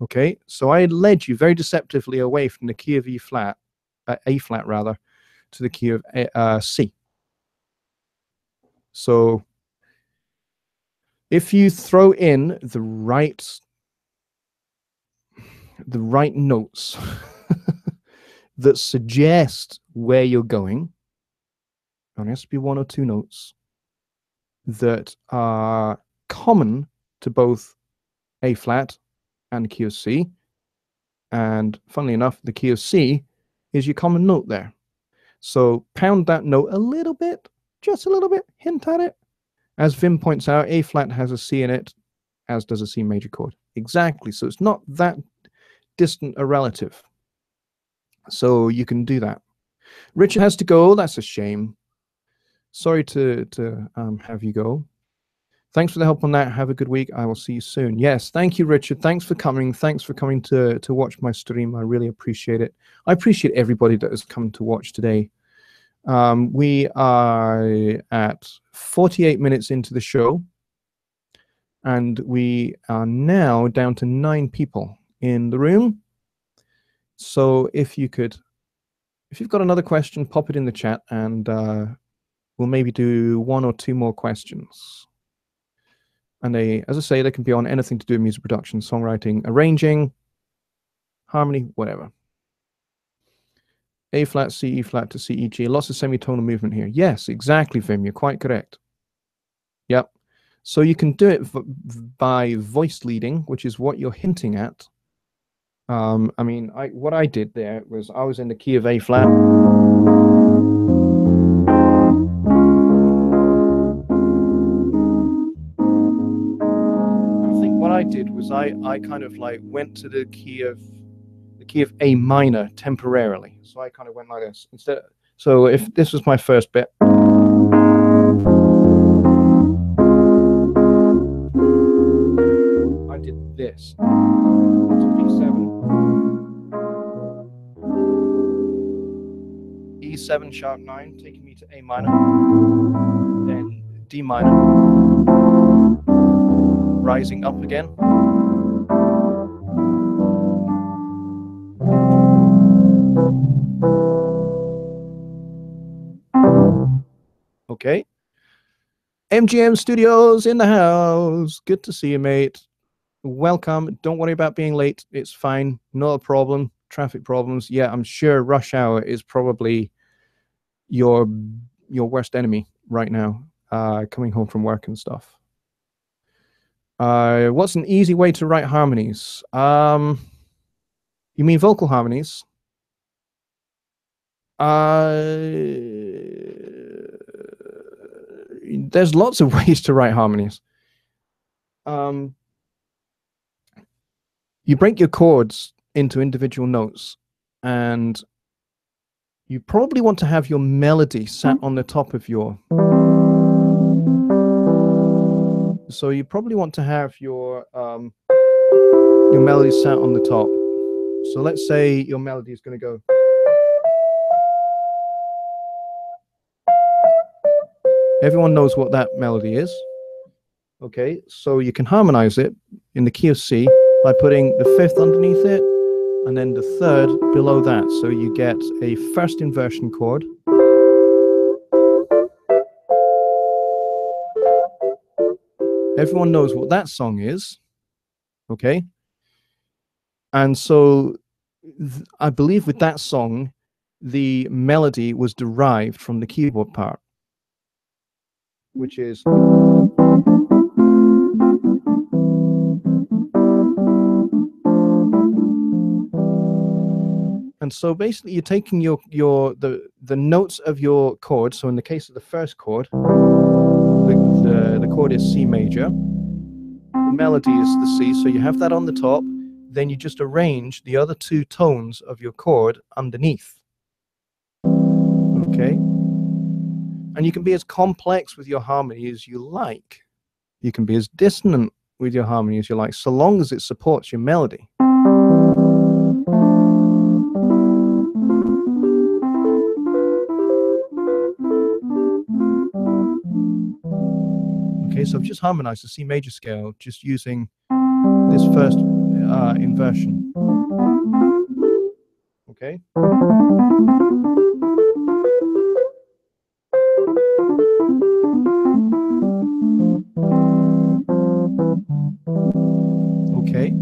Okay, so I led you very deceptively away from the key of A flat rather, to the key of C. So if you throw in the right notes that suggest where you're going, and it has to be 1 or 2 notes that are common to both A flat and the key of C, and funnily enough, the key of C is your common note there. So pound that note a little bit, just a little bit, hint at it. As Vim points out, A flat has a C in it, as does a C major chord. Exactly, so it's not that distant a relative. So you can do that. Richard has to go, that's a shame. Sorry to have you go. Thanks for the help on that. Have a good week. I will see you soon. Yes, thank you, Richard. Thanks for coming. Thanks for coming to watch my stream. I really appreciate it. I appreciate everybody that has come to watch today. We are at 48 minutes into the show, and we are now down to 9 people in the room. So if you've got another question, pop it in the chat, and we'll maybe do 1 or 2 more questions. And as I say, they can be on anything to do with music production, songwriting, arranging, harmony, whatever. A flat, C, E flat to C, E, G. Lots of semitonal movement here. Yes, exactly, Vim. You're quite correct. Yep. So you can do it by voice leading, which is what you're hinting at. I mean, what I did there was I was in the key of A flat. I did was I kind of like went to the key of A minor temporarily. So I kind of went like this instead. So if this was my first bit, I did this. So B7, 7 sharp 9, taking me to A minor, then D minor, rising up again. Okay. MGM Studios in the house. Good to see you, mate. Welcome. Don't worry about being late. It's fine. Not a problem. Traffic problems. Yeah, I'm sure rush hour is probably your worst enemy right now, coming home from work and stuff. What's an easy way to write harmonies? You mean vocal harmonies? There's lots of ways to write harmonies. You break your chords into individual notes, and you probably want to have your melody sat on the top of your... So you probably want to have your melody sat on the top. So let's say your melody is going to go... Everyone knows what that melody is. Okay, so you can harmonize it in the key of C by putting the 5th underneath it and then the 3rd below that. So you get a first inversion chord. Everyone knows what that song is. Okay. And so I believe with that song, the melody was derived from the keyboard part, which is... And so basically you're taking the notes of your chord. So in the case of the first chord, the chord is C major. The melody is the C, so you have that on the top. Then you just arrange the other 2 tones of your chord underneath. Okay? And you can be as complex with your harmony as you like. You can be as dissonant with your harmony as you like, so long as it supports your melody. Okay, so I've just harmonized the C major scale just using this first inversion. Okay. Okay.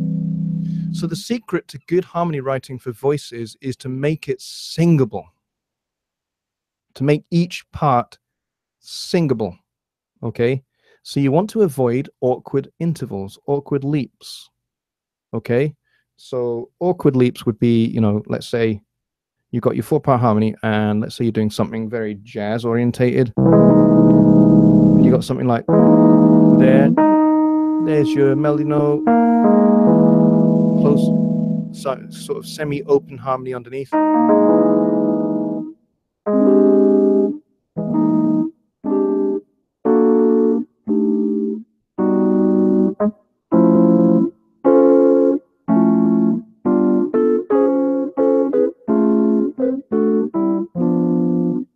So the secret to good harmony writing for voices is to make it singable. To make each part singable. Okay. So you want to avoid awkward intervals, awkward leaps. Okay. So awkward leaps would be, you know, let's say you've got your 4-part harmony, and let's say you're doing something very jazz orientated. You got something like there's your melody note, close, sort of semi-open harmony underneath.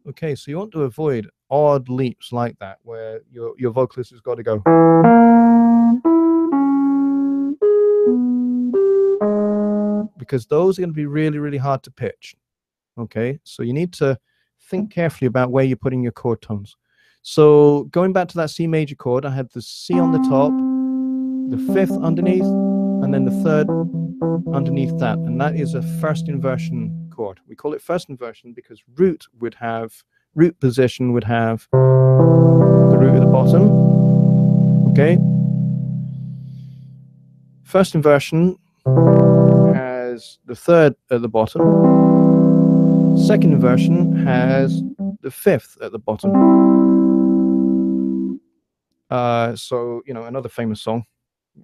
Okay, so you want to avoid odd leaps like that, where your vocalist has got to go. Because those are going to be really, really hard to pitch. Okay, so you need to think carefully about where you're putting your chord tones. So going back to that C major chord, I had the C on the top, the 5th underneath, and then the 3rd underneath that. And that is a first inversion chord. We call it first inversion because root position would have the root at the bottom. Okay. First inversion has the 3rd at the bottom. Second inversion has the 5th at the bottom. So, you know, another famous song.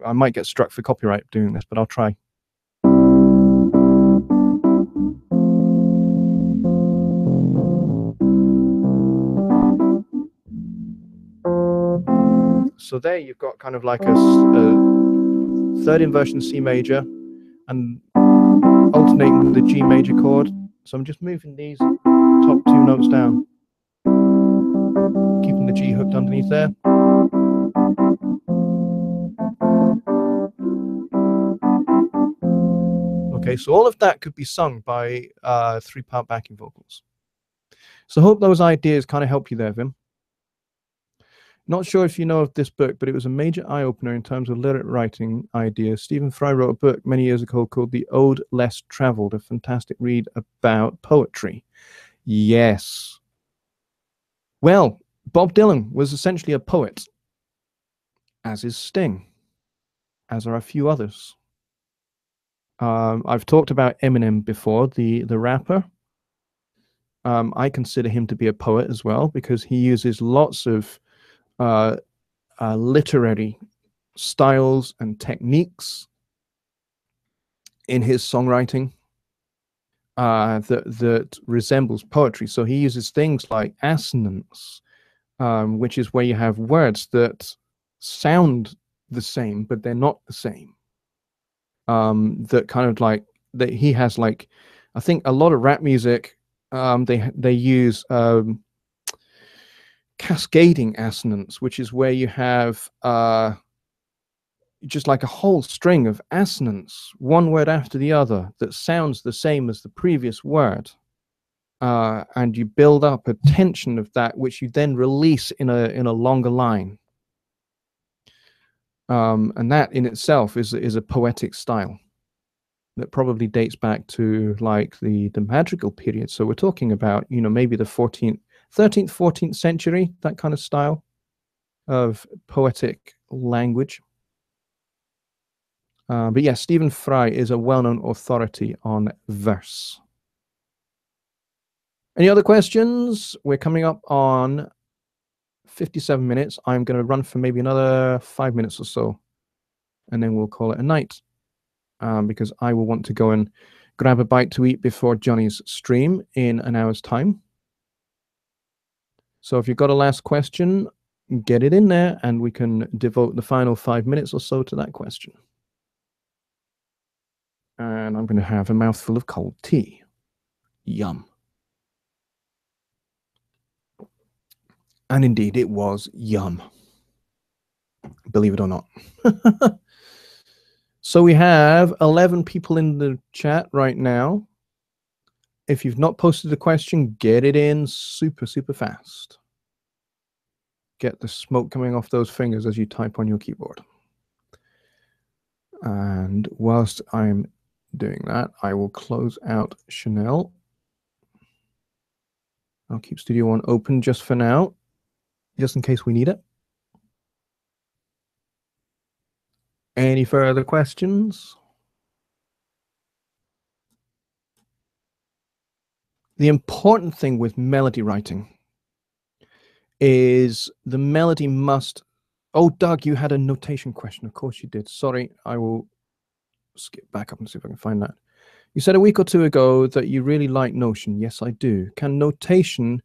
I might get struck for copyright doing this, but I'll try. So there you've got kind of like a 3rd inversion C major and alternating with the G major chord. So I'm just moving these top 2 notes down. Keeping the G hooked underneath there. Okay, so all of that could be sung by 3-part backing vocals. So I hope those ideas kind of help you there, Vim. Not sure if you know of this book, but it was a major eye-opener in terms of lyric writing ideas. Stephen Fry wrote a book many years ago called The Ode Less Traveled, a fantastic read about poetry. Yes. Well, Bob Dylan was essentially a poet, as is Sting, as are a few others. I've talked about Eminem before, the rapper. I consider him to be a poet as well, because he uses lots of literary styles and techniques in his songwriting that resembles poetry. So he uses things like assonance, which is where you have words that sound the same, but they're not the same. That kind of like that he has, like, I think a lot of rap music, they use cascading assonance, which is where you have just like a whole string of assonance, one word after the other, that sounds the same as the previous word. And you build up a tension of that, which you then release in a longer line. And that in itself is a poetic style that probably dates back to like the madrigal period. So we're talking about, you know, maybe the 13th, 14th century, that kind of style of poetic language. But yeah, Stephen Fry is a well-known authority on verse. Any other questions? We're coming up on 57 minutes. I'm going to run for maybe another 5 minutes or so, and then we'll call it a night, because I will want to go and grab a bite to eat before Jonny's stream in an hour's time. So if you've got a last question, get it in there, and we can devote the final 5 minutes or so to that question. And I'm going to have a mouthful of cold tea. Yum. And indeed, it was yum. Believe it or not. So we have 11 people in the chat right now. If you've not posted a question, get it in super, super fast. Get the smoke coming off those fingers as you type on your keyboard. And whilst I'm doing that, I will close out Chanel. I'll keep Studio One open just for now, just in case we need it. Any further questions? The important thing with melody writing is the melody must... Oh, Doug, you had a notation question. Of course you did. Sorry, I will skip back up and see if I can find that. You said a week or two ago that you really like Notion. Yes, I do. Can notation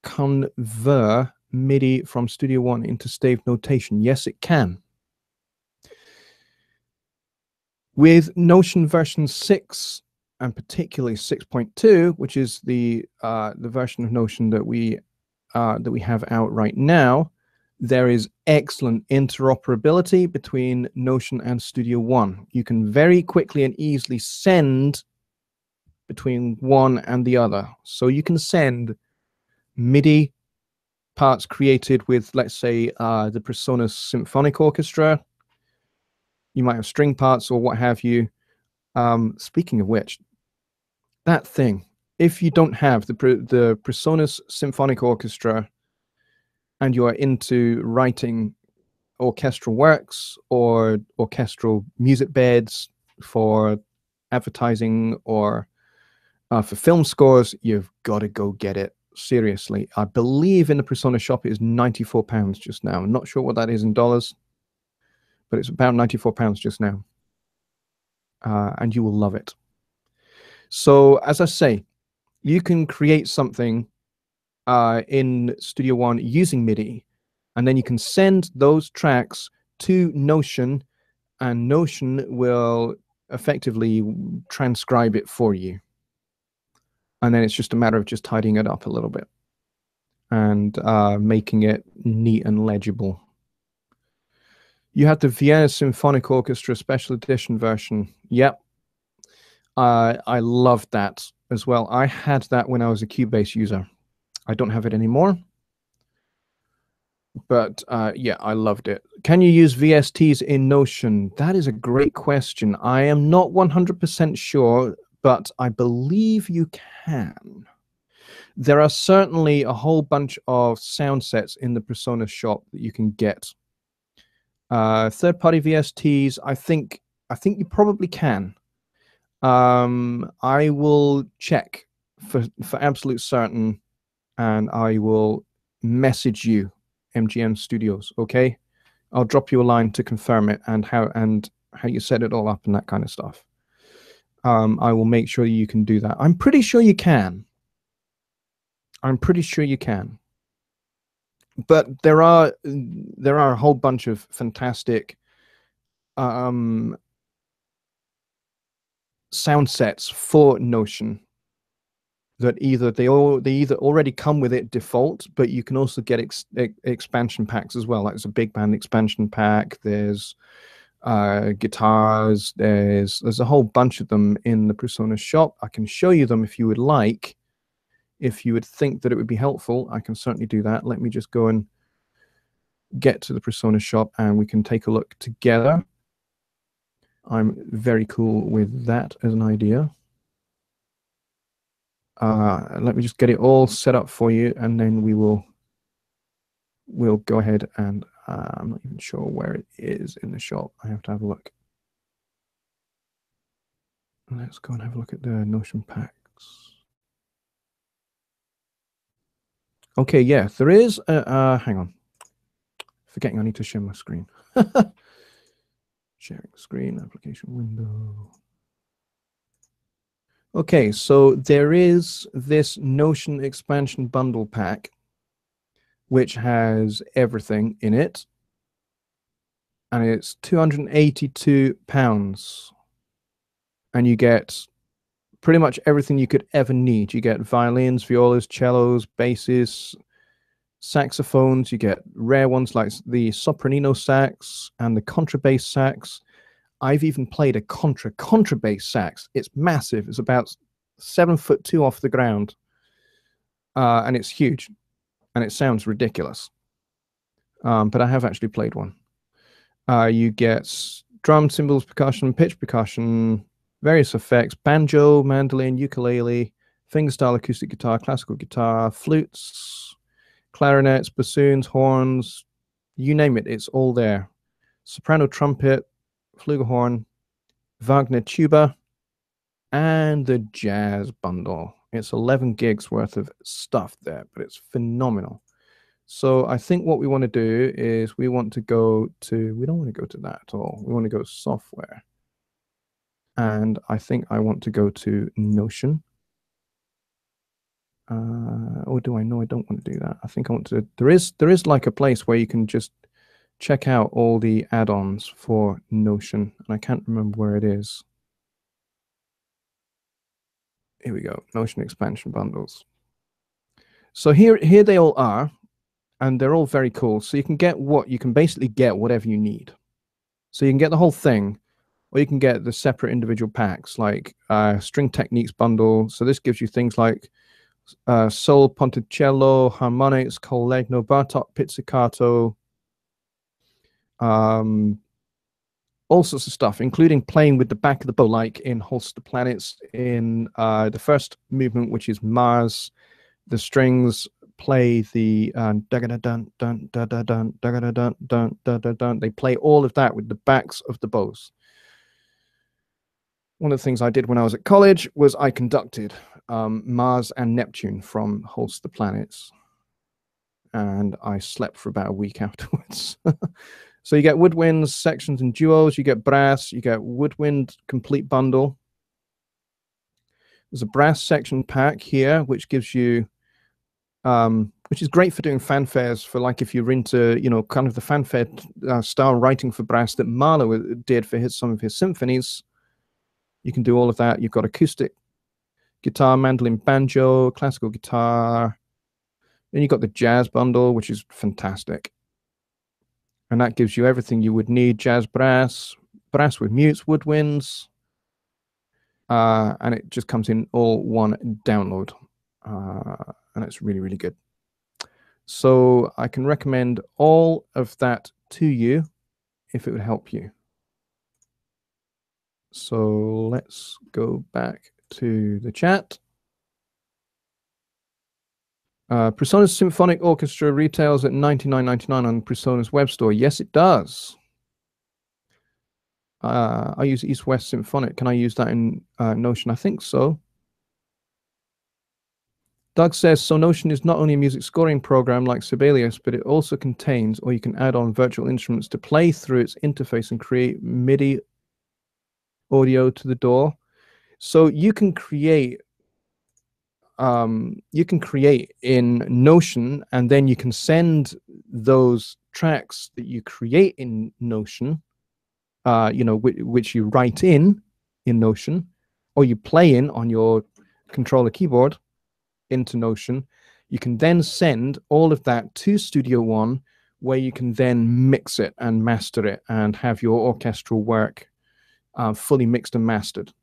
convert MIDI from Studio One into stave notation? Yes, it can. With Notion version 6, and particularly 6.2, which is the version of Notion that we have out right now, there is excellent interoperability between Notion and Studio One. You can very quickly and easily send between one and the other. So you can send MIDI parts created with, let's say, the PreSonus Symphonic Orchestra. You might have string parts or what have you. Speaking of which, that thing, if you don't have the PreSonus Symphonic Orchestra and you are into writing orchestral works or orchestral music beds for advertising or for film scores, you've got to go get it. Seriously, I believe in the PreSonus shop it is £94 just now. I'm not sure what that is in dollars, but it's about £94 just now. And you will love it. So as I say, you can create something in Studio One using MIDI, and then you can send those tracks to Notion, and Notion will effectively transcribe it for you. And then it's just a matter of just tidying it up a little bit and making it neat and legible. You had the Vienna Symphonic Orchestra Special Edition version. Yep. I loved that as well. I had that when I was a Cubase user. I don't have it anymore. But yeah, I loved it. Can you use VSTs in Notion? That is a great question. I am not 100% sure, but I believe you can. There are certainly a whole bunch of sound sets in the Persona shop that you can get. Third-party VSTs, I think you probably can. I will check for absolute certain, and I will message you, MGM Studios. Okay, I'll drop you a line to confirm it and how you set it all up and that kind of stuff. I will make sure you can do that. I'm pretty sure you can. I'm pretty sure you can. But there are a whole bunch of fantastic sound sets for Notion that either they either already come with it default, but you can also get expansion packs as well. Like there's a big band expansion pack. There's guitars. There's a whole bunch of them in the Persona shop. I can show you them if you would like. If you would think that it would be helpful, I can certainly do that. Let me just go and get to the Persona shop and we can take a look together. I'm very cool with that as an idea. Let me just get it all set up for you, and then we'll go ahead and I'm not even sure where it is in the shop. I have to have a look. Let's go and have a look at the Notion packs. Okay, yeah, there is hang on. Forgetting I need to share my screen. Sharing screen, application window. Okay, so there is this Notion expansion bundle pack, which has everything in it. And it's £282. And you get pretty much everything you could ever need. You get violins, violas, cellos, basses, saxophones. You get rare ones like the sopranino sax and the contrabass sax. I've even played a contrabass sax. It's massive. It's about 7'2" off the ground. And it's huge. And it sounds ridiculous. But I have actually played one. You get drum, cymbals, percussion, pitch percussion, various effects, banjo, mandolin, ukulele, fingerstyle acoustic guitar, classical guitar, flutes, clarinets, bassoons, horns, you name it, it's all there. Soprano trumpet, flugelhorn, Wagner tuba, and the jazz bundle. It's 11 gigs worth of stuff there, but it's phenomenal. So I think what we want to do is we want to go to, we don't want to go to that at all. We want to go software. And I think I want to go to Notion. Or do I know I don't want to do that? I think I want to, there is like a place where you can just check out all the add-ons for Notion. And I can't remember where it is. Here we go, Notion expansion bundles. So here they all are. And they're all very cool. So you can basically get whatever you need. So you can get the whole thing, or you can get the separate individual packs, like string techniques bundle. So this gives you things like sol, ponticello, harmonics, collegno, bartok, pizzicato, all sorts of stuff, including playing with the back of the bow, like in Holster Planets, in the first movement, which is Mars. The strings play the they play all of that with the backs of the bows. One of the things I did when I was at college was I conducted Mars and Neptune from Holster Planets, and I slept for about a week afterwards. So you get woodwinds, sections and duos, you get brass, you get woodwind complete bundle. There's a brass section pack here, which gives you which is great for doing fanfares, for like if you're into, you know, kind of the fanfare style writing for brass that Mahler did for some of his symphonies. You can do all of that. You've got acoustic guitar, mandolin, banjo, classical guitar. Then you got the jazz bundle, which is fantastic. And that gives you everything you would need: jazz brass, brass with mutes, woodwinds. And it just comes in all one download. And it's really, really good. So I can recommend all of that to you if it would help you. So let's go back to the chat. PreSonus Symphonic Orchestra retails at $99.99 on PreSonus web store. Yes, it does. I use East West Symphonic. Can I use that in Notion? I think so. Doug says, so Notion is not only a music scoring program like Sibelius, but it also contains, or you can add on virtual instruments to play through its interface and create MIDI audio to the DAW. So you can create in Notion, and then you can send those tracks that you create in Notion, which you write in Notion, or you play in on your controller keyboard into Notion. You can then send all of that to Studio One, where you can then mix it and master it and have your orchestral work fully mixed and mastered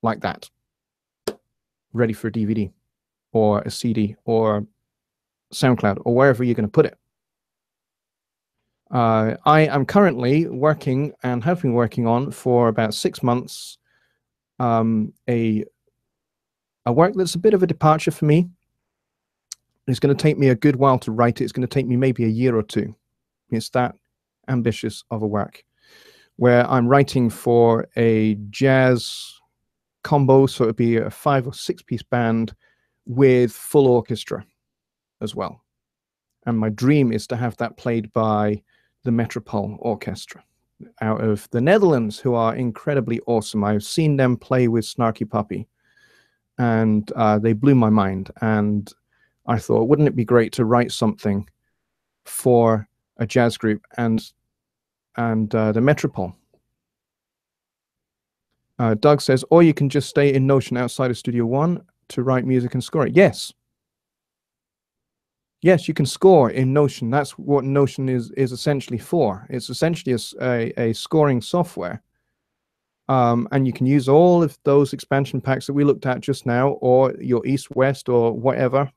like that, ready for a DVD or a CD or SoundCloud or wherever you're going to put it. I am currently working and have been working on for about 6 months a work that's a bit of a departure for me. It's going to take me a good while to write it. It's going to take me maybe a year or two. It's that ambitious of a work, where I'm writing for a jazz combo, so it'd be a 5 or 6 piece band with full orchestra as well. And my dream is to have that played by the Metropole Orchestra out of the Netherlands, who are incredibly awesome. I've seen them play with Snarky Puppy, and they blew my mind. And I thought, wouldn't it be great to write something for a jazz group and the Metropole? Doug says, or you can just stay in Notion outside of Studio One to write music and score it. Yes. Yes, you can score in Notion. That's what Notion is essentially for. It's essentially a scoring software. And you can use all of those expansion packs that we looked at just now, or your East West or whatever,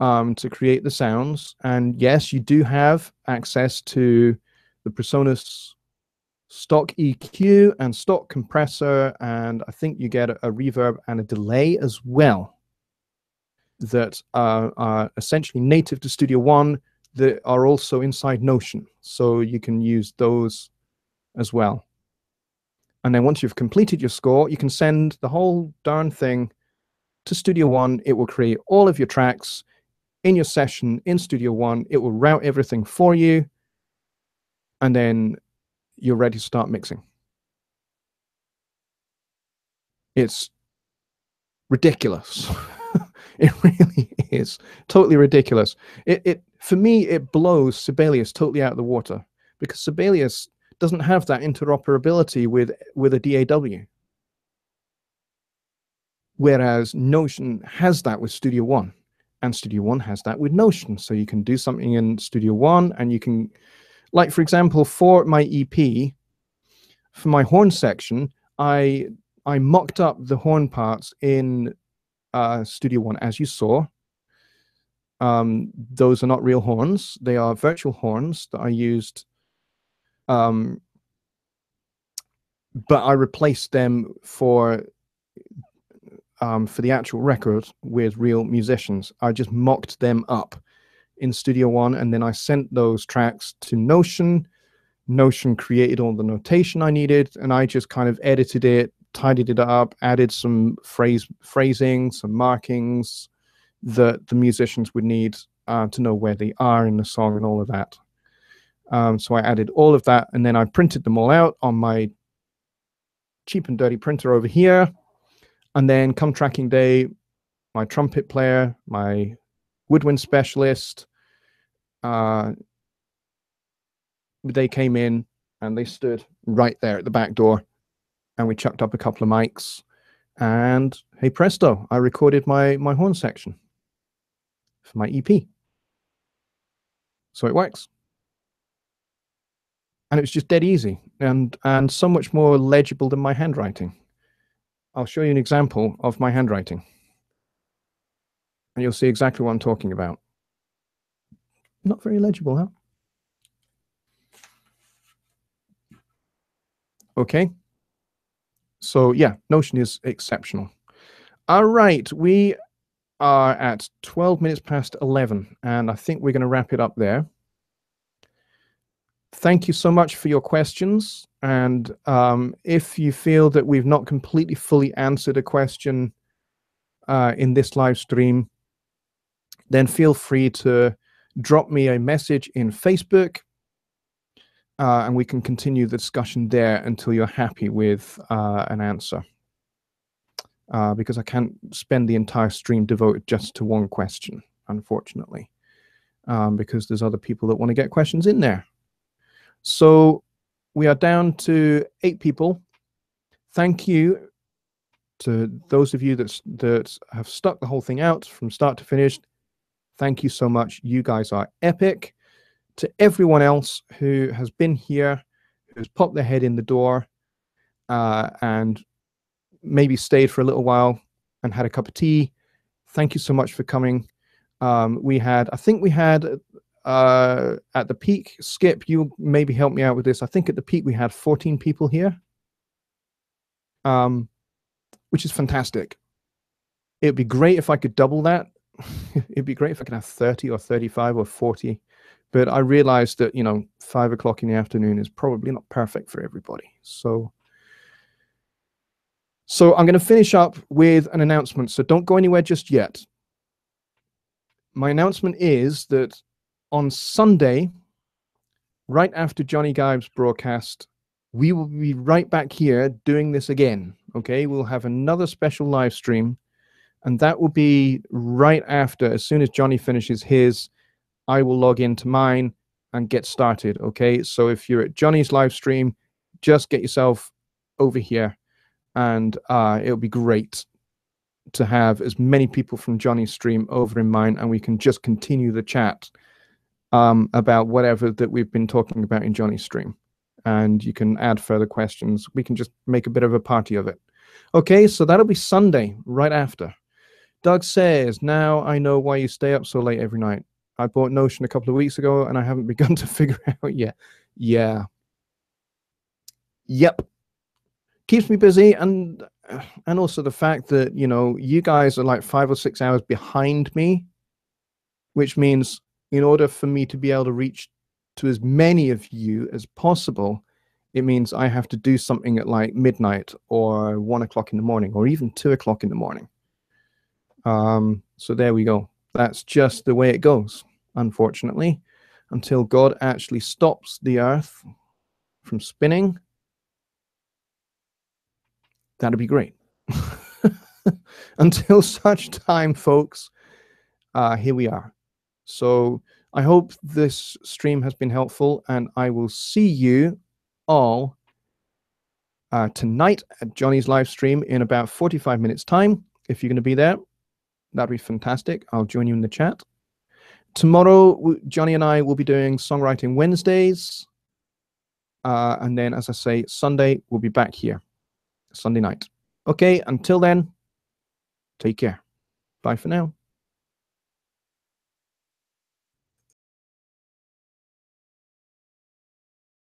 to create the sounds. And yes, you do have access to the PreSonus stock EQ and stock compressor, and I think you get a reverb and a delay as well that are essentially native to Studio One that are also inside Notion. So you can use those as well. And then once you've completed your score, you can send the whole darn thing to Studio One. It will create all of your tracks in your session in Studio One. It will route everything for you, and then you're ready to start mixing. It's ridiculous. It really is totally ridiculous. It for me, it blows Sibelius totally out of the water, because Sibelius doesn't have that interoperability with a DAW, whereas Notion has that with Studio One, and Studio One has that with Notion. So you can do something in Studio One, and you can, like, for example, for my EP, for my horn section, I mocked up the horn parts in Studio One, as you saw. Those are not real horns. They are virtual horns that I used, but I replaced them for the actual record with real musicians. I just mocked them up in Studio One, and then I sent those tracks to Notion. Notion created all the notation I needed, and I just kind of edited it, tidied it up, added some phrasing, some markings that the musicians would need to know where they are in the song and all of that. So I added all of that, and then I printed them all out on my cheap and dirty printer over here. And then come tracking day, my trumpet player, my woodwind specialist, they came in and they stood right there at the back door, and we chucked up a couple of mics, And hey presto, I recorded my horn section for my EP. So it works. And it was just dead easy and so much more legible than my handwriting. I'll show you an example of my handwriting, and you'll see exactly what I'm talking about. Not very legible, huh? Okay. So yeah, Notion is exceptional. All right, we are at 12 minutes past 11, and I think we're going to wrap it up there. Thank you so much for your questions. And if you feel that we've not completely fully answered a question in this live stream, then feel free to drop me a message in Facebook, and we can continue the discussion there until you're happy with an answer. Because I can't spend the entire stream devoted just to one question, unfortunately, because there's other people that want to get questions in there. So we are down to 8 people. Thank you to those of you that have stuck the whole thing out from start to finish. Thank you so much. You guys are epic. To everyone else who has been here, who's popped their head in the door, and maybe stayed for a little while and had a cup of tea, thank you so much for coming. I think we had at the peak, Skip, you maybe help me out with this. I think at the peak we had 14 people here, which is fantastic. It'd be great if I could double that. It'd be great if I could have 30 or 35 or 40. But I realized that, 5 o'clock in the afternoon is probably not perfect for everybody. So I'm going to finish up with an announcement. So don't go anywhere just yet. My announcement is that on Sunday, right after Jonny Gibe's broadcast, we will be right back here doing this again. Okay, we'll have another special live stream, and that will be right after, as soon as Jonny finishes his, I will log into mine and get started. Okay, so if you're at Jonny's live stream, just get yourself over here, and it'll be great to have as many people from Jonny's stream over in mine, and we can just continue the chat about whatever that we've been talking about in Jonny's stream. And you can add further questions. We can just make a bit of a party of it. Okay, so that'll be Sunday, right after. Doug says, now I know why you stay up so late every night. I bought Notion a couple of weeks ago, and I haven't begun to figure out yet. Yeah. Yep. Keeps me busy, and also the fact that, you guys are like 5 or 6 hours behind me, which means in order for me to be able to reach to as many of you as possible, it means I have to do something at like midnight or 1 o'clock in the morning or even 2 o'clock in the morning. So there we go. That's just the way it goes, unfortunately, until God actually stops the earth from spinning. That'd be great. Until such time, folks, here we are. So I hope this stream has been helpful, and I will see you all tonight at Jonny's live stream in about 45 minutes time. If you're going to be there, that'd be fantastic. I'll join you in the chat. Tomorrow, Jonny and I will be doing Songwriting Wednesdays. And then, as I say, Sunday, we'll be back here, Sunday night. Okay, until then, take care. Bye for now.